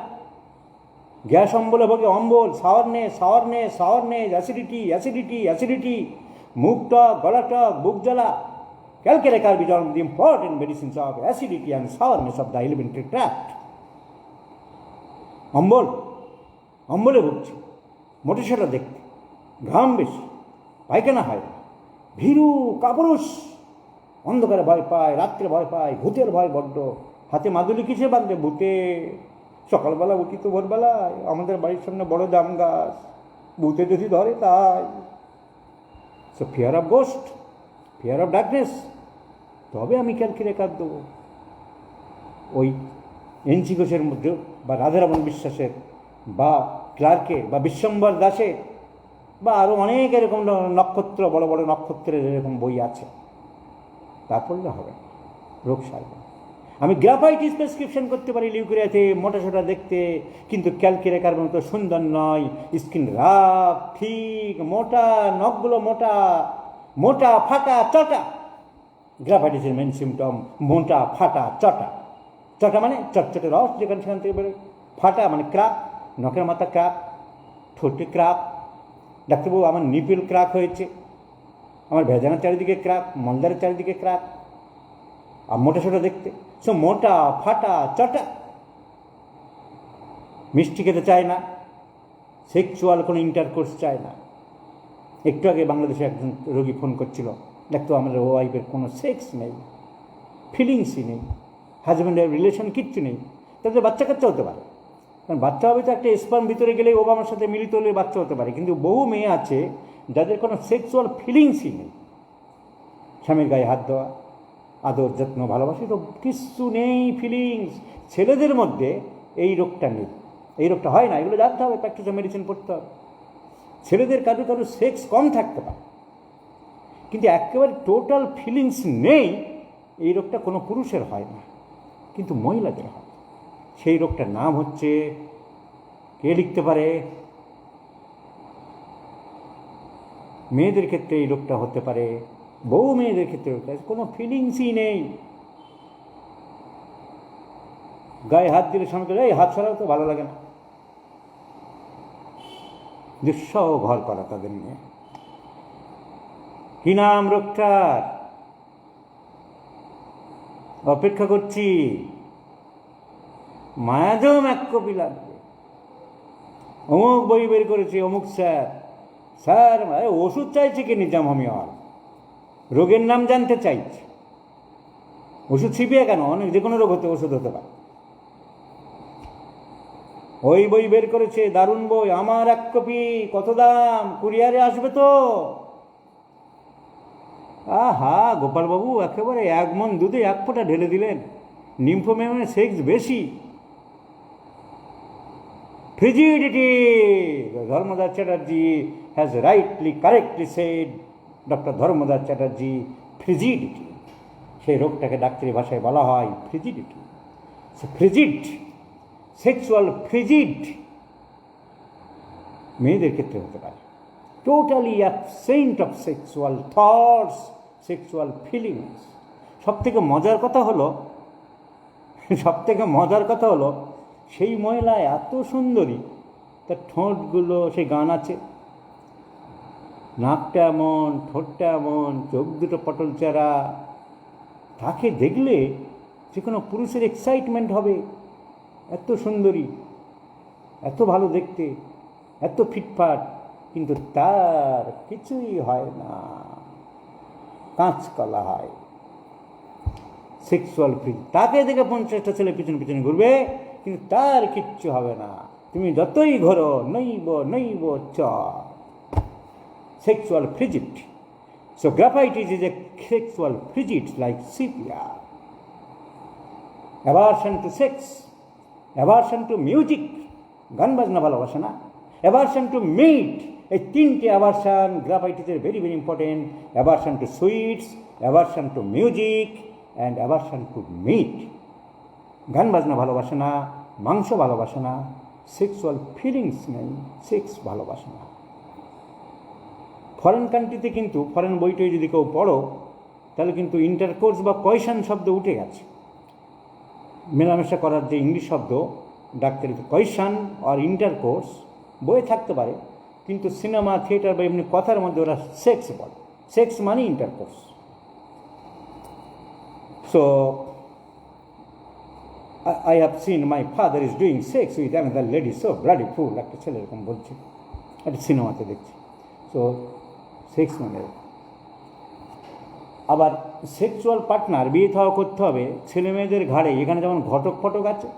গ্যাস অম্বলে ভোগে, অম্বল, সাওয়ারনেস, অ্যাসিডিটি, মুখ টক, গলা টক, বুক জ্বালা। ক্যালকিরিয়াকার is one of the important medicines of acidity and sourness of the alimentary tract. অম্বলে ভুগছে, মোটেসোটা দেখতে, ঘাম বেশি, পায়খানা হয়, ভীরু কাপুরুষ, অন্ধকারে ভয় পায়, রাত্রে ভয় পায়, ভূতের ভয় বড্ড। হাতে মাদুলি কিসে বাঁধবে? ভূতে। সকালবেলা উঠি তো ভোরবেলায়, আমাদের বাড়ির সামনে বড় জাম গাছ, ভূতে যদি ধরে তাই। So fear of ghost, fear of darkness. তবে আমি ক্যালকিরিয়াকার দেবো। ওই এনসি ঘোষের মধ্যে, বা রাধারমণ বিশ্বাসের, বা ক্লার্কের, বা বিশ্বম্বর দাসের, বা আরও অনেক এরকম নক্ষত্র, বড় বড় নক্ষত্রের এরকম বই আছে, তা পড়লে হবে, রোগ সারবে। আমি গ্রাফাইটিস প্রেসক্রিপশন করতে পারি লিউকেরিয়াতে, মোটাসোটা দেখতে, কিন্তু ক্যালকিরিয়াকার মতো সুন্দর নয়। স্কিন রাফ, ঠিক, মোটা, নখগুলো মোটা মোটা, ফাটা, চটা। গ্রাফাইটিসের মেন সিমটম মোটা, ফাটা, চটা। চটা মানে চটচটে রস যেখানে সেখান থেকে বেরোয়। ফাটা মানে ক্রাক, নখের মাথা ক্রাক, ঠোঁটে ক্রাক। ডাক্তারবাবু আমার নিপিল ক্রাক হয়েছে, আমার ভেজানার চারিদিকে ক্রাক, মলদারের চারিদিকে ক্রাক। আর মোটাসোটা দেখতে, সো মোটা, ফাটা, চটা। মিষ্টি খেতে চায় না, সেক্সুয়াল কোনো ইন্টারকোর্স চায় না। একটু আগে বাংলাদেশে একজন রোগী ফোন করছিল, দেখতো আমাদের ওয়াইফের কোনো সেক্স নেই, ফিলিংসই নেই, হাজব্যান্ডের রিলেশন কিচ্ছু নেই। তাদের বাচ্চা কাচ্চা হতে পারে, কারণ বাচ্চা হবে তো একটা স্পার্ম ভিতরে গেলে ওবামার সাথে মিলিত হলে বাচ্চা হতে পারে। কিন্তু বহু মেয়ে আছে যাদের কোনো সেক্সুয়াল ফিলিংসই নেই। স্বামীর গায়ে হাত দেওয়া, আদর যত্ন, ভালোবাসা, তো কিচ্ছু নেই, ফিলিংস। ছেলেদের মধ্যে এই রোগটা নেই, এই রোগটা হয় না। এগুলো জানতে হবে, প্র্যাকটিসে মেডিসিন পড়তে হবে। ছেলেদের কারো কারো সেক্স কম থাকতে পারে, কিন্তু একেবারে টোটাল ফিলিংস নেই, এই রোগটা কোনো পুরুষের হয় না, কিন্তু মহিলাদের হয়। সেই রোগটার নাম হচ্ছে, কে লিখতে পারে? মেয়েদের ক্ষেত্রে এই রোগটা হতে পারে, বহু মেয়েদের ক্ষেত্রে কোনো ফিলিংসই নেই। গায়ে হাত দিলে স্বামীকে এই হাত ছাড়াও তো ভালো লাগে না, দুঃসহ ঘর করা তাদের নিয়ে। কি নাম রোগটার? অপেক্ষা করছি, মায়াজম 1 কপি লাগবে। অমুক বই বের করেছে অমুক স্যার ওষুধ চাইছে কি নিজাম হোমিওর? রোগের নাম জানতে চাইছে। ওষুধ ছিপিয়ে কেন? অনেক যে কোনো রোগ হতে ওষুধ হতে পারে। ওই বই বের করেছে, দারুণ বই, আমার 1 কপি, কত দাম? কুরিয়ারে আসবে তো? আহা গোপালবাবু, একেবারে 1 মণ দুধে 1 ফোঁটা ঢেলে দিলেন। নিম্ফোম্যানের সেক্স বেশি, frigidity. Dharmodas Chatterjee has correctly said, Dr. Dharmodas Chatterjee, frigidity. সেই রোগটাকে ডাক্তারি ভাষায় বলা হয় ফ্রিজিডিটি। ফ্রিজিড, সেক্সুয়াল ফ্রিজিড মেয়েদের ক্ষেত্রে হতে পারে। Totally absent of sexual thoughts, sexual feelings. সবথেকে মজার কথা হলো সেই মহিলা এত সুন্দরী, তার ঠোঁটগুলো, সেই গান আছে, নাকটা এমন, ঠোঁটটা এমন, চোখ দুটো পটল চেরা, তাকে দেখলে যে কোনো পুরুষের এক্সাইটমেন্ট হবে। এত সুন্দরী, এত ভালো দেখতে, এত ফিটফাট, কিন্তু তার কিছুই হয় না, কাঁচকলা হয়। সেক্সুয়াল ফ্রিজ, তাকে দেখে 50টা ছেলে পিছনে পিছনে ঘুরবে, কিন্তু তার কিচ্ছু হবে না, তুমি যতই ঘোরো, নইব চ। Sexual frigid. So graphitis is a sexual frigid like sepia. Aversion to sex, aversion to music, গান বাজনা ভালোবাসে না, aversion to meat, এই তিনটে aversion graphitis is very very important. Aversion to sweets, aversion to music and aversion to meat. গান বাজনা ভালোবাসে না, মাংস ভালোবাসে না, সেক্সুয়াল ফিলিংস নেই, সেক্স ভালোবাসে না। ফরেন কান্ট্রিতে কিন্তু, ফরেন বইটই যদি কেউ পড়ো, তাহলে কিন্তু ইন্টারকোর্স বা কয়শন শব্দ উঠে গেছে। মেলামেশা করার যে ইংলিশ শব্দ ডাক্তারিতে কয়শন আর ইন্টারকোর্স বইয়ে থাকতে পারে, কিন্তু সিনেমা, থিয়েটার বা এমনি কথার মধ্যে ওরা সেক্স বলে। সেক্স মানে intercourse. So I have seen my father is doing sex with another lady, so bloody fool, একটা ছেলে এরকম বলছে, একটা সিনেমাতে দেখছি। সো সেক্স মানে, আবার সেক্সুয়াল পার্টনার বিয়ে থাওয়া করতে হবে ছেলে মেয়েদের ঘাড়ে। এখানে যেমন ঘটক ফটক আছে,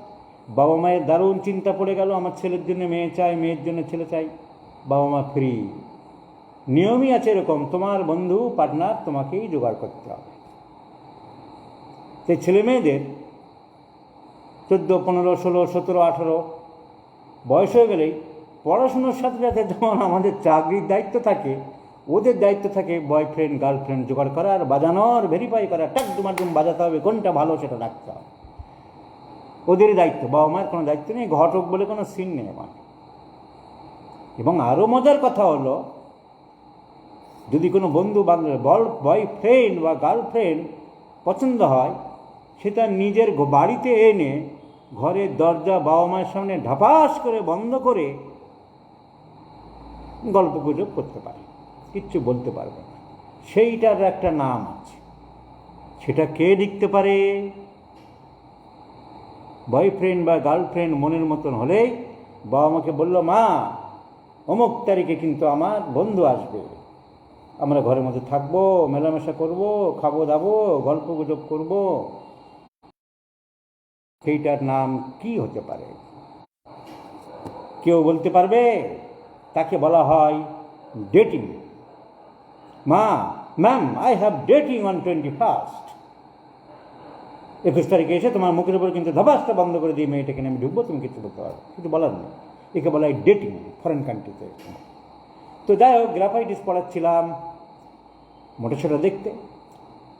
বাবা মায়ের দারুণ চিন্তা পড়ে গেল, আমার ছেলের জন্য মেয়ে চাই, মেয়ের জন্য ছেলে চাই, বাবা মা ফ্রি। নিয়মই আছে এরকম, তোমার বন্ধু পার্টনার তোমাকেই জোগাড় করতে হবে। সেই ছেলে মেয়েদের 14, 15, 16, 17, 18 বয়স হয়ে গেলেই পড়াশুনোর সাথে সাথে যেমন আমাদের চাকরির দায়িত্ব থাকে, ওদের দায়িত্ব থাকে বয়ফ্রেন্ড গার্লফ্রেন্ড জোগাড় করা আর বাজানোর, ভেরিফাই করা, টাক ডুমাডুম বাজাতে হবে, কোনটা ভালো সেটা রাখতে হবে, ওদেরই দায়িত্ব। বাবা মায়ের কোনো দায়িত্ব নেই, ঘটক বলে কোনো সিন নেই আমার। এবং আরও মজার কথা হলো, যদি কোনো বন্ধু বান্ধব বয়ফ্রেন্ড বা গার্লফ্রেন্ড পছন্দ হয়, সেটা নিজের বাড়িতে এনে ঘরের দরজা বাবা মায়ের সামনে ঢাপাস করে বন্ধ করে গল্প গুজব করতে পারে, কিচ্ছু বলতে পারবে না। সেইটার একটা নাম আছে, সেটা কে লিখতে পারে? বয়ফ্রেন্ড বা গার্লফ্রেন্ড মনের মতন হলেই বাবা মাকে বলল, মা অমুক তারিখে কিন্তু আমার বন্ধু আসবে, আমরা ঘরের মধ্যে থাকবো, মেলামেশা করব, খাবো দাবো, গল্প গুজব করব। সেইটার নাম কি হতে পারে? কেউ বলতে পারবে? তাকে বলা হয় ডেটিং। মা, ma'am, I have dating on 21st। 21 তারিখে এসে তোমার মুখের উপর কিন্তু ধবাসটা বন্ধ করে দিয়ে মেয়েটাকে আমি ঢুকবো, তুমি কিছু বলতে পারো, কিছু বলার নেই। একে বলা হয় ডেটিং ফরেন কান্ট্রিতে। তো যাই হোক, গ্রাফাইটিস পড়াচ্ছিলাম, মোটা ছোটা দেখতে,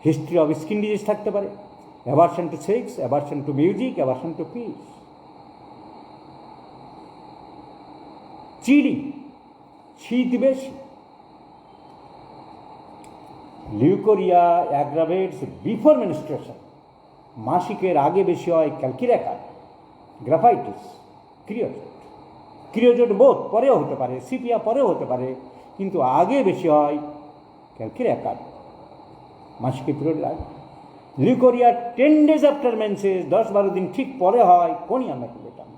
হিস্ট্রি অফ স্কিন ডিজিজ থাকতে পারে, aversion to sex, aversion to music, aversion to peace. Chilly, শীত বেশি। লিউকোরিয়া অ্যাগ্রাভেটস বিফোর মেনস্ট্রুয়েশন, মাসিকের আগে বেশি হয় ক্যালকিরাকার, গ্রাফাইটিস, ক্রিওজেট বোধ পরেও হতে পারে, সিপিয়া পরেও হতে পারে, কিন্তু আগে বেশি হয় ক্যালকিরাকার, মাসিকের পিরিয়ডের আগে। লিউকোরিয়া 10 days আফটার মেন্সেস, 10-12 দিন ঠিক পরে হয় কোনিয়া ম্যাকুলেটাম।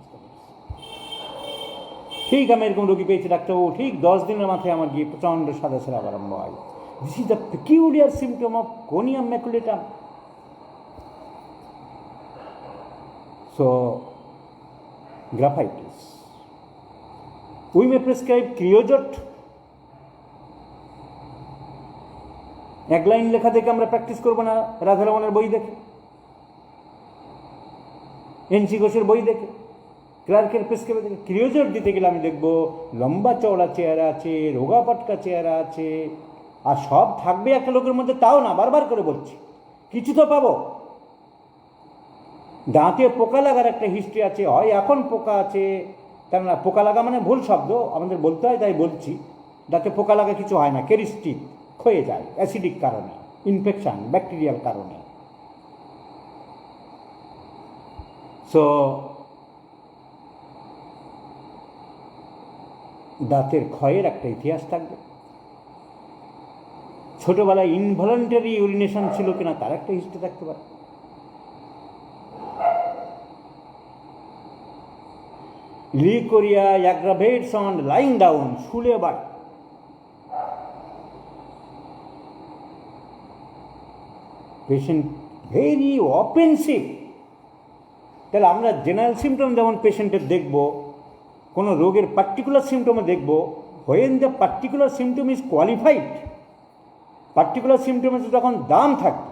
ঠিক আমি এরকম রোগী পেয়েছি ডাক্তারবাবু, ঠিক 10 দিনের মাথায় আমার গিয়ে প্রচণ্ড সাদা স্রাব আরম্ভ হয়। This is the peculiar symptom of conium maculatum. So graphites, we may prescribe creosote. এক লাইন লেখা দেখে আমরা প্র্যাকটিস করবো না, রাধারমণের বই দেখে, এনসি ঘোষের বই দেখে। ক্লার্কের প্রেসক্রাইবে থেকে ক্রিওজট দিতে গেলে আমি দেখব লম্বা চওড়া চেহারা আছে, রোগা পাটকা চেহারা আছে, আর সব থাকবে একটা লোকের মধ্যে, তাও না, বারবার করে বলছি, কিছু তো পাবো। দাঁতে পোকা লাগার একটা হিস্ট্রি আছে, হয় এখন পোকা আছে, কেন না, পোকা লাগা মানে ভুল শব্দ, আমাদের বলতে হয় তাই বলছি। দাঁতে পোকা লাগা কিছু হয় না, কেরিস্টিক ক্ষয়ে যায় অ্যাসিডিক কারণে, ইনফেকশন ব্যাকটেরিয়াল কারণে। সো দাঁতের ক্ষয়ের একটা ইতিহাস থাকবে। ছোটবেলায় ইনভলান্টারি ইউরিনেশন ছিল কিনা তার একটা হিস্ট্রি থাকতে পারে। Leucorrhoea aggravates on lying down, শুলে বাড়ে। Patient very offensive. তাহলে আমরা জেনারেল সিমটম যেমন পেশেন্টের দেখব, কোনো রোগের পার্টিকুলার সিমটমে দেখব, when the particular symptom is qualified, particular সিমটমে যখন দাম থাকবে,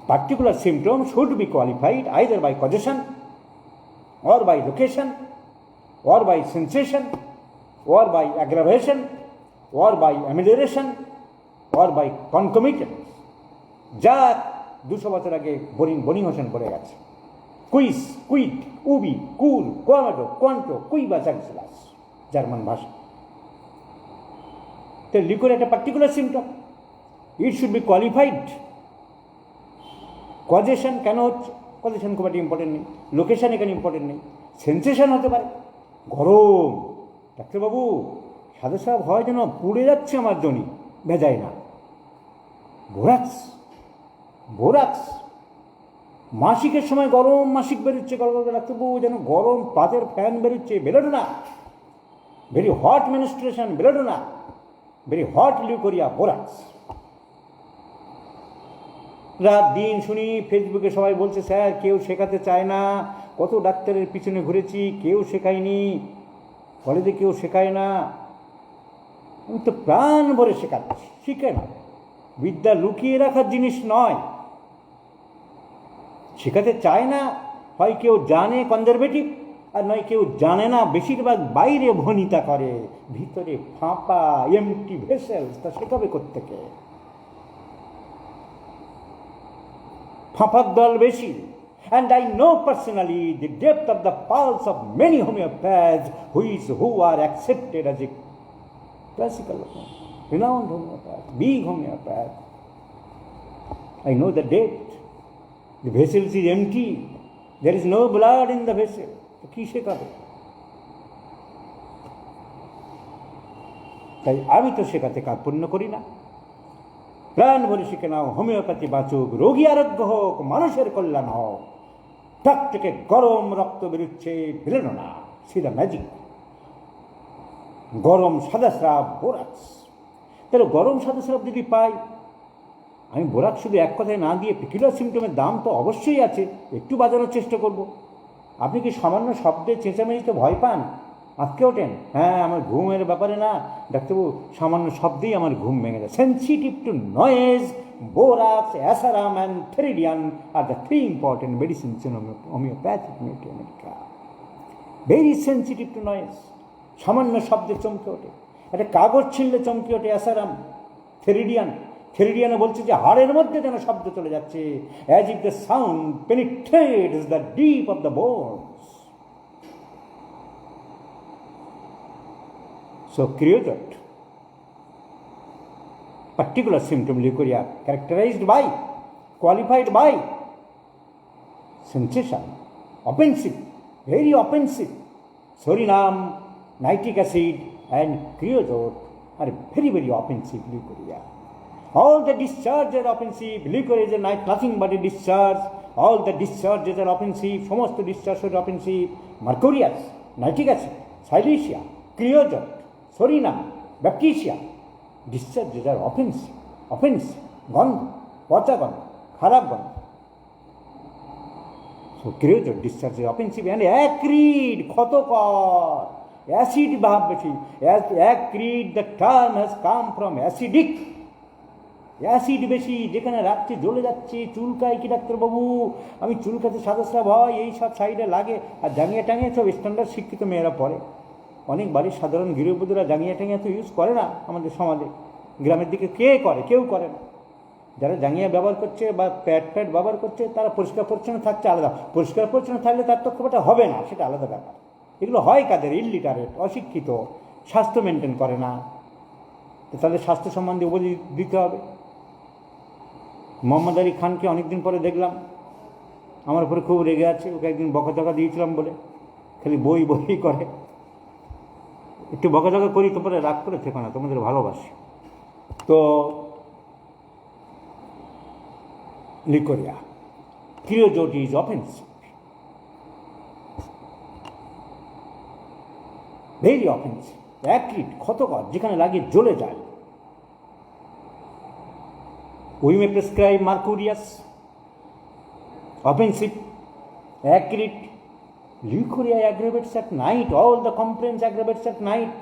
particular symptom should be qualified either by causation or by location, or by sensation, or by aggravation, or by amelioration, or by concomitance. যা 200 বছর আগে বনি হোসেন বলে গেছে, কুইস, কুইট, উবি, কুল, কোয়ামেটো, কোয়ান্টো, কুইবাস এক্সেলাস, জার্মান ভাষা। তো লিকুর একটা particular symptom, it should be qualified. Causation কেন হচ্ছে? কজেশন খুব একটা ইম্পর্টেন্ট নেই, লোকেশন এখানে ইম্পর্টেন্ট নেই। সেন্সেশন হতে পারে, গরম, ডাক্তারবাবু সাদা সাহেব হয় যেন পুড়ে যাচ্ছে আমার জনি, ভেজায় না। বোরাক্স, বোরাক্স, মাসিকের সময় গরম মাসিক বেরোচ্ছে, গরম ডাক্তারবাবু যেন গরম পাতের ফ্যান বেরোচ্ছে, বেরোটো না। ভেরি হট মেনস্ট্রুয়েশন, বেরোটো না। Very hot leucorrhoea, borax. রাত দিন শুনি ফেসবুকে সবাই বলছে, স্যার কেউ শেখাতে চায় না, কত ডাক্তারের পিছনে ঘুরেছি, কেউ শেখায়নি, কলেজে কেউ শেখায় না। আমি তো প্রাণ ভরে শেখাচ্ছি, শিখে না। বিদ্যা লুকিয়ে রাখার জিনিস নয়, শেখাতে চায় না, হয় কেউ জানে কনজারভেটিভ, আর নয় কেউ জানে না, বেশিরভাগ বাইরে ভনিতা করে, ভিতরে ফাঁপা এমটি ভেসেলস, তা শেখাবে কোত্থেকে? ফাঁপার দল বেশি। And I know personally the depth of the pulse of many homeopaths who are accepted as a classical, renowned homeopath, big homeopath. I know the depth. The vessel is empty. There is no blood in the vessel. কি শেখাবে? তাই আমি তো শেখাতে কার্পণ্য করি না। প্রাণ ভরে শিখে নাও, হোমিওপ্যাথি বাঁচুক, রোগী আরোগ্য হোক, মানুষের কল্যাণ হোক। টাক থেকে গরম রক্ত বেরোচ্ছে, বেরোনো না, সিধা ম্যাজিক। গরম সাদা স্রাব, বোরাক্স। তাহলে গরম সাদা স্রাব যদি পাই, আমি বোরাক্স শুধু এক কথায় না দিয়ে পেকিউলার সিমটমের দাম তো অবশ্যই আছে, একটু বাজানোর চেষ্টা করব। আপনি কি সামান্য শব্দে চেঁচামেচিতে ভয় পান, আঁতকে ওঠেন? হ্যাঁ, আমার ঘুমের ব্যাপারে না ডাক্তারবাবু, সামান্য শব্দেই আমার ঘুম ভেঙে যায়। Sensitive to noise, borax, asarum and theridion are the 3 important medicines in homeopathic medica. Very sensitive to noise, সামান্য শব্দে চমকে ওঠে, একটা কাগজ ছিঁড়লে চমকে ওঠে অ্যাসারাম। থেরিডিয়ান, থেরিডিয়ানে বলছে যে হাড়ের মধ্যে যেন শব্দ চলে যাচ্ছে, as if the sound penetrates the deep of the bones. So Criojot, particular symptom leukorrhea characterized by, qualified by sensation, offensive, very offensive. Sorinam, nitric acid and Criojot are very, very offensive leukorrhea. All the discharges are offensive. Leukorrhea is nothing but a discharge. All the discharges are offensive. সমস্ত discharges are offensive. Mercurius, nitric acid, Silesia, Criojot, Sorinam, Bacteria, discharges are offensive, গন্ধ, পচা গন্ধ, খারাপ গন্ধ। So Criojot discharge is offensive and acrid, ক্ষতকর, acid ভাব বেশি। Acrid, the term has come from acidic, acid বেশি, যেখানে রাত্রে জ্বলে যাচ্ছে, চুলকায় কি ডাক্তারবাবু, আমি চুলকাতে সাদাস্রাব হয়, এই সব সাইডে লাগে। আর জাঙ্গিয়া টাঙ্গিয়া সব স্ট্যান্ডার্ড শিক্ষিত মেয়েরা পরে, অনেক বাড়ির সাধারণ গৃহবধূরা জাঙ্গিয়া টাঙ্গিয়া তো ইউজ করে না আমাদের সমাজে, গ্রামের দিকে কে করে, কেউ করে না। যারা জাঙ্গিয়া ব্যবহার করছে বা প্যাড ফ্যাড ব্যবহার করছে তারা পরিষ্কার পরিচ্ছন্ন থাকছে আলাদা, পরিষ্কার পরিচ্ছন্ন থাকলে তার তো খুব একটা হবে না, সেটা আলাদা ব্যাপার। এগুলো হয় কাদের? ইললিটারেট, অশিক্ষিত, স্বাস্থ্য মেনটেন করে না, তো তাদের স্বাস্থ্য সম্বন্ধে উপদেশ দিতে হবে। মোহাম্মদ আলী খানকে অনেকদিন পরে দেখলাম, আমার উপরে খুব রেগে আছে, ওকে একদিন বকাঝকা দিয়েছিলাম বলে খালি বই বই করে। একটু বকাঝকা করি, তোমরা রাগ করে থেকো না, তোমাদের ভালোবাসি। তো leucorrhoea creosote is offensive, very offensive, acrid, ক্ষতকর, যেখানে লাগে জ্বলে যায়। We may prescribe mercurius, offensive, acrid. Leukorrhea aggravates at night, all the complaints aggravates at night.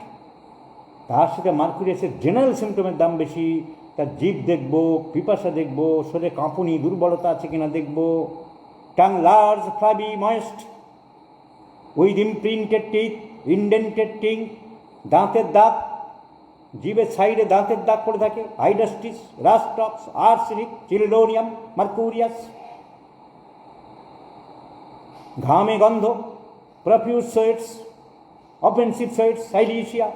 তার সাথে মার্কুরিয়াসের জেনারেল সিমটমের দাম বেশি, তার জিভ দেখবো, পিপাসা দেখবো, শরীরে কাঁপুনি, দুর্বলতা আছে কিনা দেখবো, tongue large, flabby, moist, with imprinted teeth, indented teeth, দাঁতের দাগ, জিভের সাইডে দাঁতের দাগ পড়ে থাকে, hydrastis, rhus tox, arsenic, chelidonium, mercurius, ঘামে গন্ধ, profuse sweats, offensive sweats, silicea,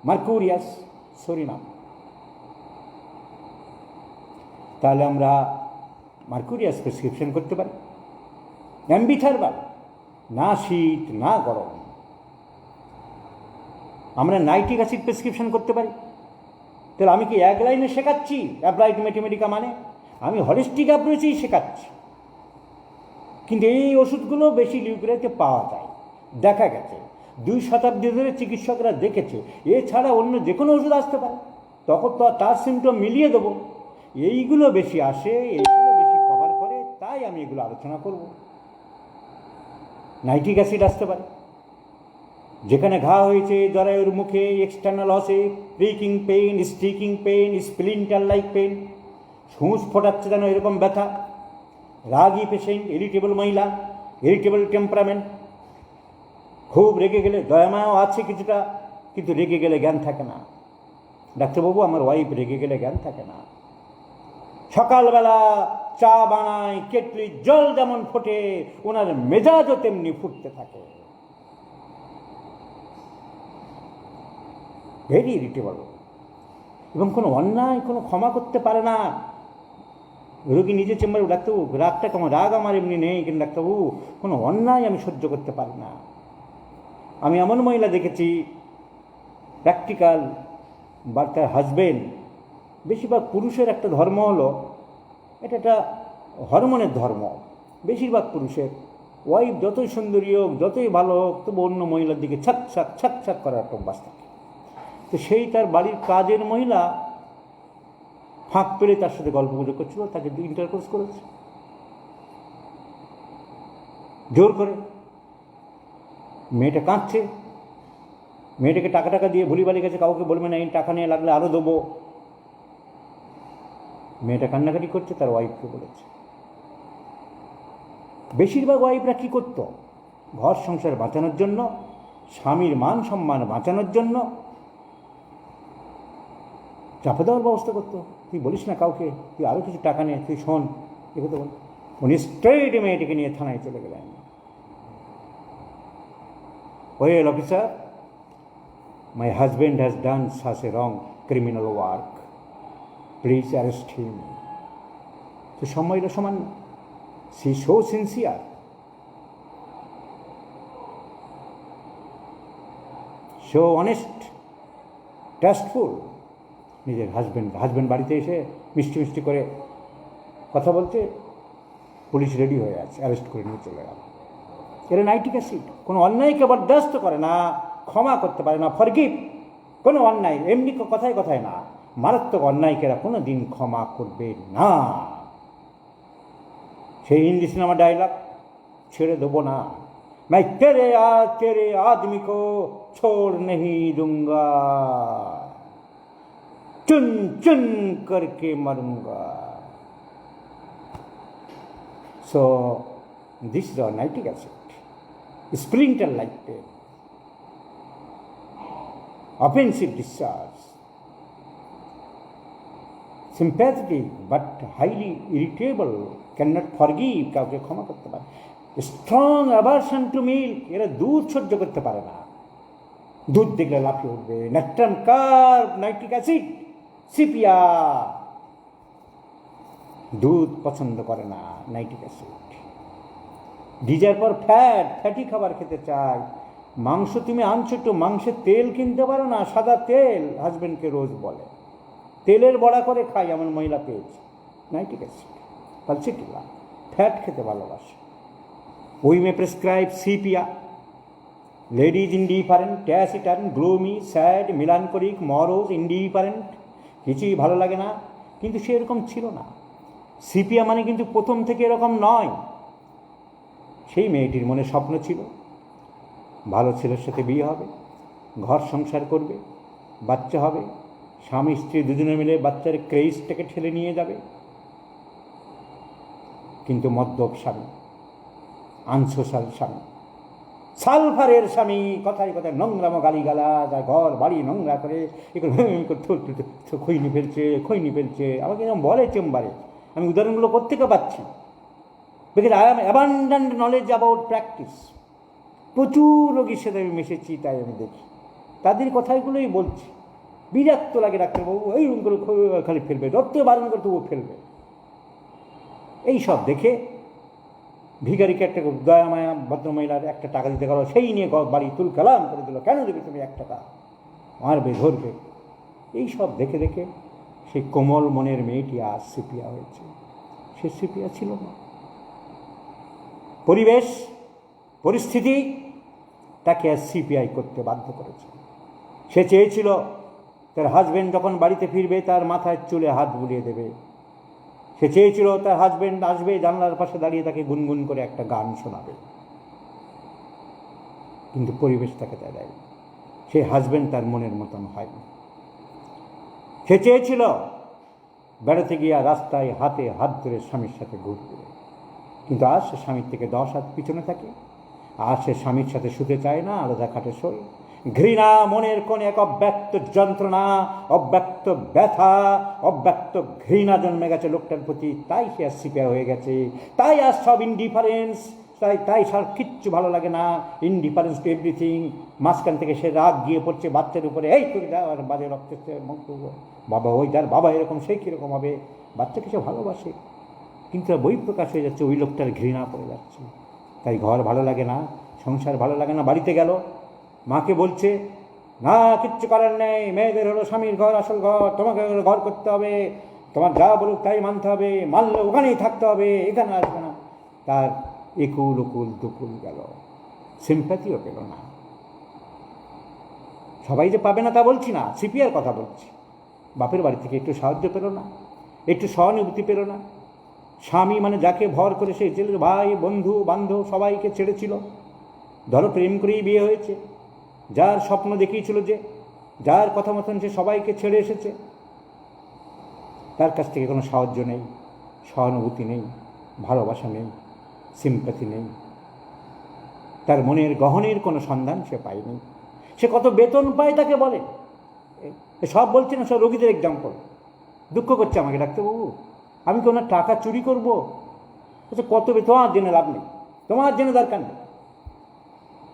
mercurius, psorinum. তাহলে আমরা মার্কুরিয়াস প্রেসক্রিপশন করতে পারি। অ্যাম্বিথারবাল, না শীত না গরম। আমরা নাইট্রিক অ্যাসিড প্রেসক্রিপশন করতে পারি। তাহলে আমি কি এক লাইনে শেখাচ্ছি অ্যাপ্লাইড ম্যাথমেটিকা? মানে আমি হলিস্টিক অ্যাপ্রোচেই শেখাচ্ছি। কিন্তু এই ওষুধগুলো বেশি লিউকেরিয়াতে পাওয়া যায়, দেখা গেছে 2 শতাব্দী ধরে চিকিৎসকরা দেখেছে। এছাড়া অন্য যে কোনো ওষুধ আসতে পারে, তখন তো তার সিমটম মিলিয়ে দেবো। এইগুলো বেশি আসে, এইগুলো বেশি কভার করে, তাই আমি এগুলো আলোচনা করব। নাইট্রিক অ্যাসিড আসতে পারে, যেখানে ঘা হয়েছে, জরায়ুর মুখে, এক্সটার্নাল হসে, pricking pain, sticking pain, splinter like pain, সূঁচ ফোটাচ্ছে যেন এরকম ব্যথা, রাগী পেশেন্ট, ইরিটেবল মহিলা, ইরিটেবল টেম্পারামেন্ট, খুব রেগে গেলে, দয়ামায়াও আছে কিছুটা, কিন্তু রেগে গেলে জ্ঞান থাকে না। ডাক্তারবাবু আমার ওয়াইফ রেগে গেলে জ্ঞান থাকে না, সকালবেলা চা বানায়, কেটলির জল যেমন ফোটে ওনার মেজাজও তেমনি ফুটতে থাকে, ভেরি ইরিটেবল, এবং কোনো অন্যায় কোনো ক্ষমা করতে পারে না। রোগী নিজে চেম্বারে, ডাক্তারবাবু রাগটা কেমন? রাগ আমার এমনি নেই, কিন্তু ডাক্তারবাবু কোনো অন্যায় আমি সহ্য করতে পারি না। আমি এমন মহিলা দেখেছি, প্র্যাকটিক্যাল, বা তার হাজবেন্ড, বেশিরভাগ পুরুষের একটা ধর্ম হলো, এটা একটা হরমোনের ধর্ম, বেশিরভাগ পুরুষের ওয়াইফ যতই সুন্দরী হোক, যতই ভালো হোক, তবু অন্য মহিলার দিকে ছাক ছাক ছাক ছাক করার একটা অভ্যাস থাকে। তো সেই তার বাড়ির কাজের মহিলা ফাঁক পেলে তার সাথে গল্প গুজব করছিল, তাকে ইন্টারকোর্স করেছে জোর করে। মেয়েটা কাঁদছে, মেয়েটাকে টাকা টাকা দিয়ে ভুলিবালি গেছে, কাউকে বলবে না, এই টাকা নিয়ে লাগলে আরও দেবো। মেয়েটা কান্নাকাটি করছে, তার ওয়াইফকে বলেছে। বেশিরভাগ ওয়াইফরা কী করত? ঘর সংসার বাঁচানোর জন্য, স্বামীর মান সম্মান বাঁচানোর জন্য চাপে দেওয়ার ব্যবস্থা করতো। তুই বলিস না কাউকে, তুই আরও কিছু টাকা নে, তুই শোন, এগুলো বল। উনি স্ট্রেট মেয়েটিকে নিয়ে থানায় চলে গেলেন। Well officer, my husband has done such a wrong criminal work, please arrest him. তো সময়টা সমান, she so sincere, so honest, trustful. নিজের হাজব্যান্ড বাড়িতে এসে মিষ্টি মিষ্টি করে কথা বলতে, পুলিশ রেডি হয়ে আছে, অ্যারেস্ট করে নিয়ে চলে গেল। এরা নাইট্রিক অ্যাসিড কোনো অন্যায়কে বরদাস্ত করে না, ক্ষমা করতে পারে না, ফরগিভ কোনো অন্যায়, এমনি কথায় কথায় না, মারাত্মক অন্যায়কে এরা কোনো দিন ক্ষমা করবে না। সেই হিন্দি সিনেমা ডায়লগ, ছেড়ে দেবো না, मैं तेरे आदमी को छोड़ नहीं दूंगा। चुन चुन करके मरूंगा. So this is our nitric acid, splinter like pain, offensive discharge, sympathetic but highly irritable, cannot forgive, কাউকে ক্ষমা করতে পারে, স্ট্রং অ্যাভারশন টু মিল্ক, এরা দুধ সহ্য করতে পারে না, দুধ দেখলে লাফিয়ে উঠবে, natrum carb, nitric acid, sepia, দুধ পছন্দ করে না, nitric acid, desire for fat, fatty খাবার খেতে চায়, মাংস তুমি আনছো একটু মাংসের তেল কিনতে পারো না, সাদা তেল, হাজব্যান্ডকে রোজ বলে, তেলের বড়া করে খাই, এমন মহিলা পেয়েছে, নাইট্রিক অ্যাসিড, পালসিটিলা, ফ্যাট খেতে ভালোবাসে. We may prescribe sepia, ladies indifferent, taciturn, gloomy, sad, melancholic, morose, indifferent, কিছুই ভালো লাগে না, কিন্তু সে এরকম ছিল না. সিপিয়া মানে কিন্তু প্রথম থেকে এরকম নয়. সেই মেয়েটির মনে স্বপ্ন ছিল ভালো ছেলের সাথে বিয়ে হবে, ঘর সংসার করবে, বাচ্চা হবে, স্বামী স্ত্রী দুজনে মিলে বাচ্চার ক্রেজটাকে ঠেলে নিয়ে যাবে. কিন্তু মদ্যপ স্বামী, আনসোশাল স্বামী, সালফারের স্বামী, কথায় কথায় নোংরামো গালিগালা, তার ঘর বাড়ি নোংরা করে খৈনি ফেলছে, আমাকে এরকম বলে চেম্বারে. আমি উদাহরণগুলো কোত্থেকে পাচ্ছি? Because I am abundant knowledge about practice. প্রচুর রোগীর সাথে আমি মিশেছি, তাই আমি দেখি, তাদের কথাগুলোই বলছি. বিরক্ত লাগে ডাক্তারবাবু, এই রুমগুলো খালি ফেলবে, রক্ত বারণ করতে ও ফেলবে. এইসব দেখে ভিখারিকে একটা দয়ামায়া ভদ্রমহিলার একটা টাকা দিতে গেল, সেই নিয়ে বাড়ি তুল কালাম করে দিল, কেন দেবে তুমি 1 টাকা, মারবে ধরবে. এইসব দেখে দেখে সেই কোমল মনের মেয়েটি আজ সিপিয়া হয়েছে. সে সিপিয়া ছিল না. পরিবেশ পরিস্থিতি তাকে আর সিপিআই করতে বাধ্য করেছে. সে চেয়েছিল তার হাজব্যান্ড যখন বাড়িতে ফিরবে তার মাথায় চুলে হাত বুলিয়ে দেবে. সে চেয়েছিল তার হাজব্যান্ড আসবে, জানলার পাশে দাঁড়িয়ে তাকে গুনগুন করে একটা গান শোনাবে. কিন্তু পরিবেশ তাকে তাই দেয়. সে হাজব্যান্ড তার মনের মতন হয়নি. সে চেয়েছিল বেড়াতে গিয়া রাস্তায় হাতে হাত ধরে স্বামীর সাথে ঘুরবে, কিন্তু আজ সে স্বামীর থেকে 10 হাত পিছনে থাকে. আজ সে স্বামীর সাথে শুতে চায় না, আলাদা খাটে শোয়. ঘৃণা মনের কোণে এক অব্যক্ত যন্ত্রণা, অব্যক্ত ব্যথা, অব্যক্ত ঘৃণা জন্মে গেছে লোকটার প্রতি. তাই সে আর সিপিয়া হয়ে গেছে. তাই আর সব ইনডিফারেন্স, তাই সব কিচ্ছু ভালো লাগে না, ইনডিফারেন্স টু এভরিথিং. মাঝখান থেকে সে রাগ গিয়ে পড়ছে বাচ্চার উপরে, এই করে দাও আর বাজে রক্তের বাবা, ওই যার বাবা এরকম সে কীরকম হবে. বাচ্চাকে সে ভালোবাসে, কিন্তু বই প্রকাশ হয়ে যাচ্ছে, ওই লোকটার ঘৃণা পড়ে যাচ্ছে. তাই ঘর ভালো লাগে না, সংসার ভালো লাগে না. বাড়িতে গেল, মাকে বলছে, না কিচ্ছু করার নেই, মেয়েদের হলো স্বামীর ঘর আসল ঘর, তোমাকে ঘর করতে হবে, তোমার যা বলুক তাই মানতে হবে, মানলে ওখানেই থাকতে হবে, এখানে আসবে না. তার একুল উকুল দুকুল গেল, সিম্প্যাথিও পেল না. সবাই যে পাবে না তা বলছি না, সিপিআর কথা বলছি. বাপের বাড়ি থেকে একটু সাহায্য পেল না, একটু সহানুভূতি পেল না. স্বামী মানে যাকে ভর করে সে ছেলের ভাই বন্ধু বান্ধব সবাইকে ছেড়েছিল. ধরো প্রেম করেই বিয়ে হয়েছে, যার স্বপ্ন দেখিয়েছিল, যে যার কথা মতন সে সবাইকে ছেড়ে এসেছে, তার কাছ থেকে কোনো সাহায্য নেই, সহানুভূতি নেই, ভালোবাসা নেই, সিম্প্যাথি নেই. তার মনের গহনের কোনো সন্ধান সে পায়নি. সে কত বেতন পায় তাকে বলে, সব বলছে না, সব রোগীদের এক্সাম্পল. দুঃখ করছে আমাকে, ডাক্তারবাবু আমি কি ওনার টাকা চুরি করবো? আচ্ছা কত তোমার জেনে লাভ নেই, তোমার জেনে দরকার নেই.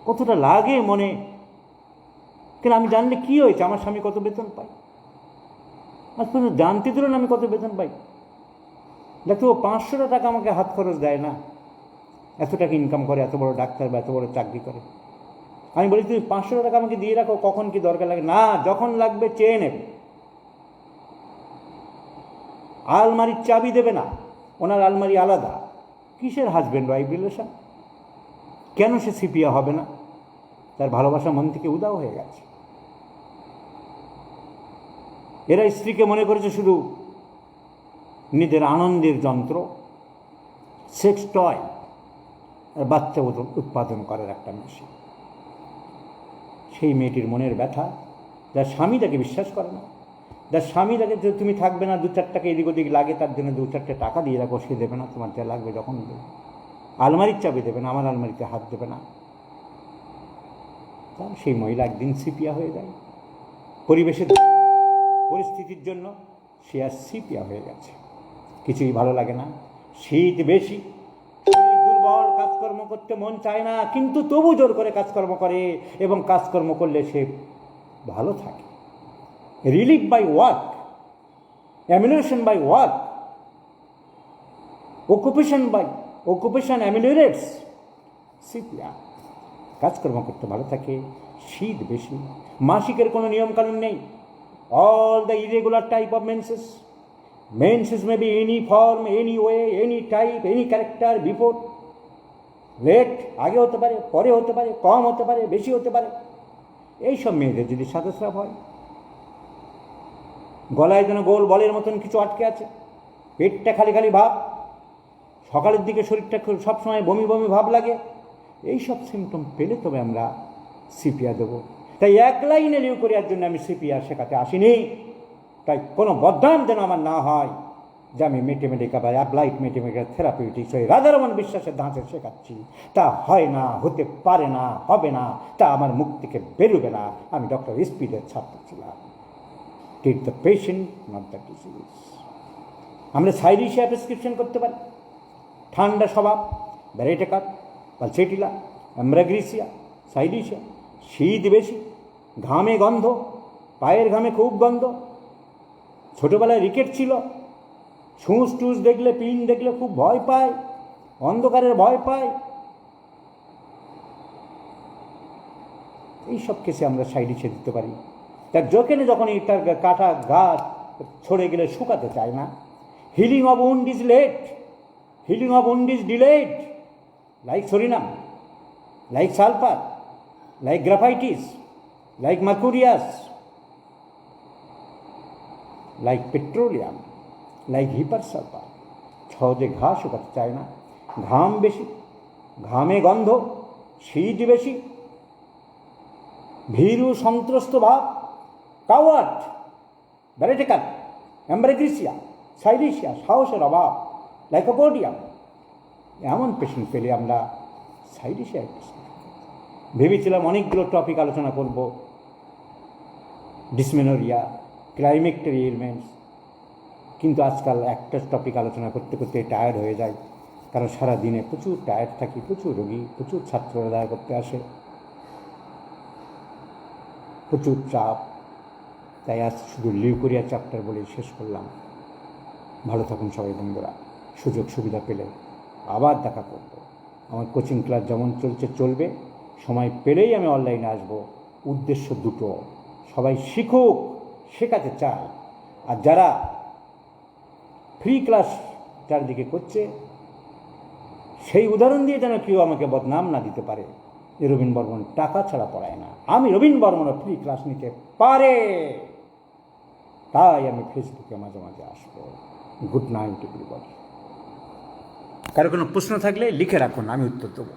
কতটা লাগে মনে, কেন আমি জানলে কি হয়েছে, আমার স্বামী কত বেতন পাই, আজ পর্যন্ত জানতে দিল না আমি কত বেতন পাই. ডাক্তারবাবু 500 টাকা আমাকে হাত খরচ দেয় না, এত টাকা ইনকাম করে, এত বড় ডাক্তার বা এত বড় চাকরি করে. আমি বলি তুমি 500 টাকা আমাকে দিয়ে রাখো, কখন কি দরকার লাগে, না যখন লাগবে চেয়ে নেবে. আলমারির চাবি দেবে না, ওনার আলমারি আলাদা. কিসের হাজব্যান্ড ওয়াইফ রিলেশন? কেন সে সিপিয়া হবে না? তার ভালোবাসা মন থেকে উদাও হয়ে গেছে. এরা স্ত্রীকে মনে করেছে শুধু নিজের আনন্দের যন্ত্র, সেক্স টয়, বাচ্চা উৎপাদন করার একটা মেশিন. সেই মেয়েটির মনের ব্যথা, যার স্বামী তাকে বিশ্বাস করে না, যার স্বামী লাগে যে তুমি থাকবে না, 2-4 টাকা এদিক ওদিক লাগে, তার জন্য 2-4টে টাকা দিয়ে রাখো, সে দেবে না, তোমার যা লাগবে যখন দেবে। আলমারির চাবি দেবে না, আমার আলমারিতে হাত দেবে না। সেই মহিলা একদিন সিপিয়া হয়ে যায়, পরিবেশের পরিস্থিতির জন্য সে আর সিপিয়া হয়ে গেছে। কিছুই ভালো লাগে না, শীত বেশি, দুর্বল, কাজকর্ম করতে মন চায় না, কিন্তু তবু জোর করে কাজকর্ম করে, এবং কাজকর্ম করলে সে ভালো থাকে। Relief by work, amelioration by work, occupation ameliorates sepia. কাজকর্ম করতে ভালো থাকে, শীত বেশি, মাসিকের কোনো নিয়মকানুন নেই। All the irregular type of menses may be any form, any way, any type, any character, before, late, আগে হতে পারে, পরে হতে পারে, কম হতে পারে, বেশি হতে পারে। এইসব মেয়েদের যদি সাদস্রাব হয়, গলায় যেন গোল বলের মতন কিছু আটকে আছে, পেটটা খালি খালি ভাব, সকালের দিকে শরীরটা সবসময় বমি বমি ভাব লাগে, এইসব সিমটম পেলে তবে আমরা সিপিআর দেবো। তাই এক লাইনে লিউকোরিয়ার জন্য আমি সিপিআর শেখাতে আসিনি। তাই কোনো বদনাম যেন আমার না হয় যে আমি ম্যাথমেটিকা বা অ্যাপ্লাইড ম্যাথমেটিক্যাল থেরাপিউটিক্স ওই রাধারমণ বিশ্বাসের ধাঁচে শেখাচ্ছি। তা হয় না, হতে পারে না, হবে না, তা আমার মুখ থেকে বেরোবে না। আমি ডক্টর স্পিডের ছাত্র ছিলাম। Treat the patient, not the disease. আমরা সাইরিশিয়া প্রেসক্রিপশন করতে পারি, ঠান্ডা স্বভাব, ব্যারেটেকার, পালসেটিলা, অ্যাম্ব্রাগ্রিসিয়া, সাইরিশিয়া। শীত বেশি, ঘামে গন্ধ, পায়ের ঘামে খুব গন্ধ, ছোটোবেলায় রিকেট ছিল, ছুঁচ টুস দেখলে, পিন দেখলে খুব ভয় পায়, অন্ধকারের ভয় পায়। এইসব কেসে আমরা সাইরিশিয়া দিতে পারি। তার যেখানে যখনই তার কাটা গাছ ছড়ে গেলে শুকাতে চায় না, healing of wound is late, healing of wound is delayed, like psorinum, like sulphur, like graphites, like mercurius, like petroleum, like hepar sulphur. সহজে ঘা শুকাতে চায় না, ঘাম বেশি, ঘামে গন্ধ, শীত বেশি, ভীরু সন্ত্রস্ত ভাব, কাওয়ার্ড, ব্যারেটেকার, অ্যাম্ব্রাগ্রিসিয়া, সাইরিশিয়া, সাহসের অভাব, লাইকোপোডিয়াম। এমন পেশেন্ট পেলে আমরা সাইরিশিয়া ভেবেছিলাম অনেকগুলো টপিক আলোচনা করব, ডিসমেনোরিয়া, ক্লাইমেক্টারি এলিমেন্টস, কিন্তু আজকাল একটা টপিক আলোচনা করতে করতে টায়ার্ড হয়ে যায়, কারণ সারা দিনে প্রচুর টায়ার্ড থাকি, প্রচুর রোগী, প্রচুর ছাত্ররা দেখা করতে আসে, প্রচুর চাপ। তাই আজ শুধু লিউকোরিয়া চ্যাপ্টার বলেই শেষ করলাম। ভালো থাকুন সবাই বন্ধুরা, সুযোগ সুবিধা পেলে আবার দেখা করব। আমার কোচিং ক্লাস যেমন চলছে চলবে, সময় পেলেই আমি অনলাইনে আসব। উদ্দেশ্য দুটো, সবাই শিখুক, শেখাতে চায়। আর যারা ফ্রি ক্লাস চারদিকে করছে, সেই উদাহরণ দিয়ে যেন কেউ আমাকে বদনাম না দিতে পারে যে রবীন বর্মন টাকা ছাড়া পড়ায় না। আমি রবীন বর্মনও ফ্রি ক্লাস নিতে পারে, তাই আমি ফেসবুকে মাঝে মাঝে আসবো। Good night everybody. কারো কোনো প্রশ্ন থাকলে লিখে রাখুন, আমি উত্তর দেবো।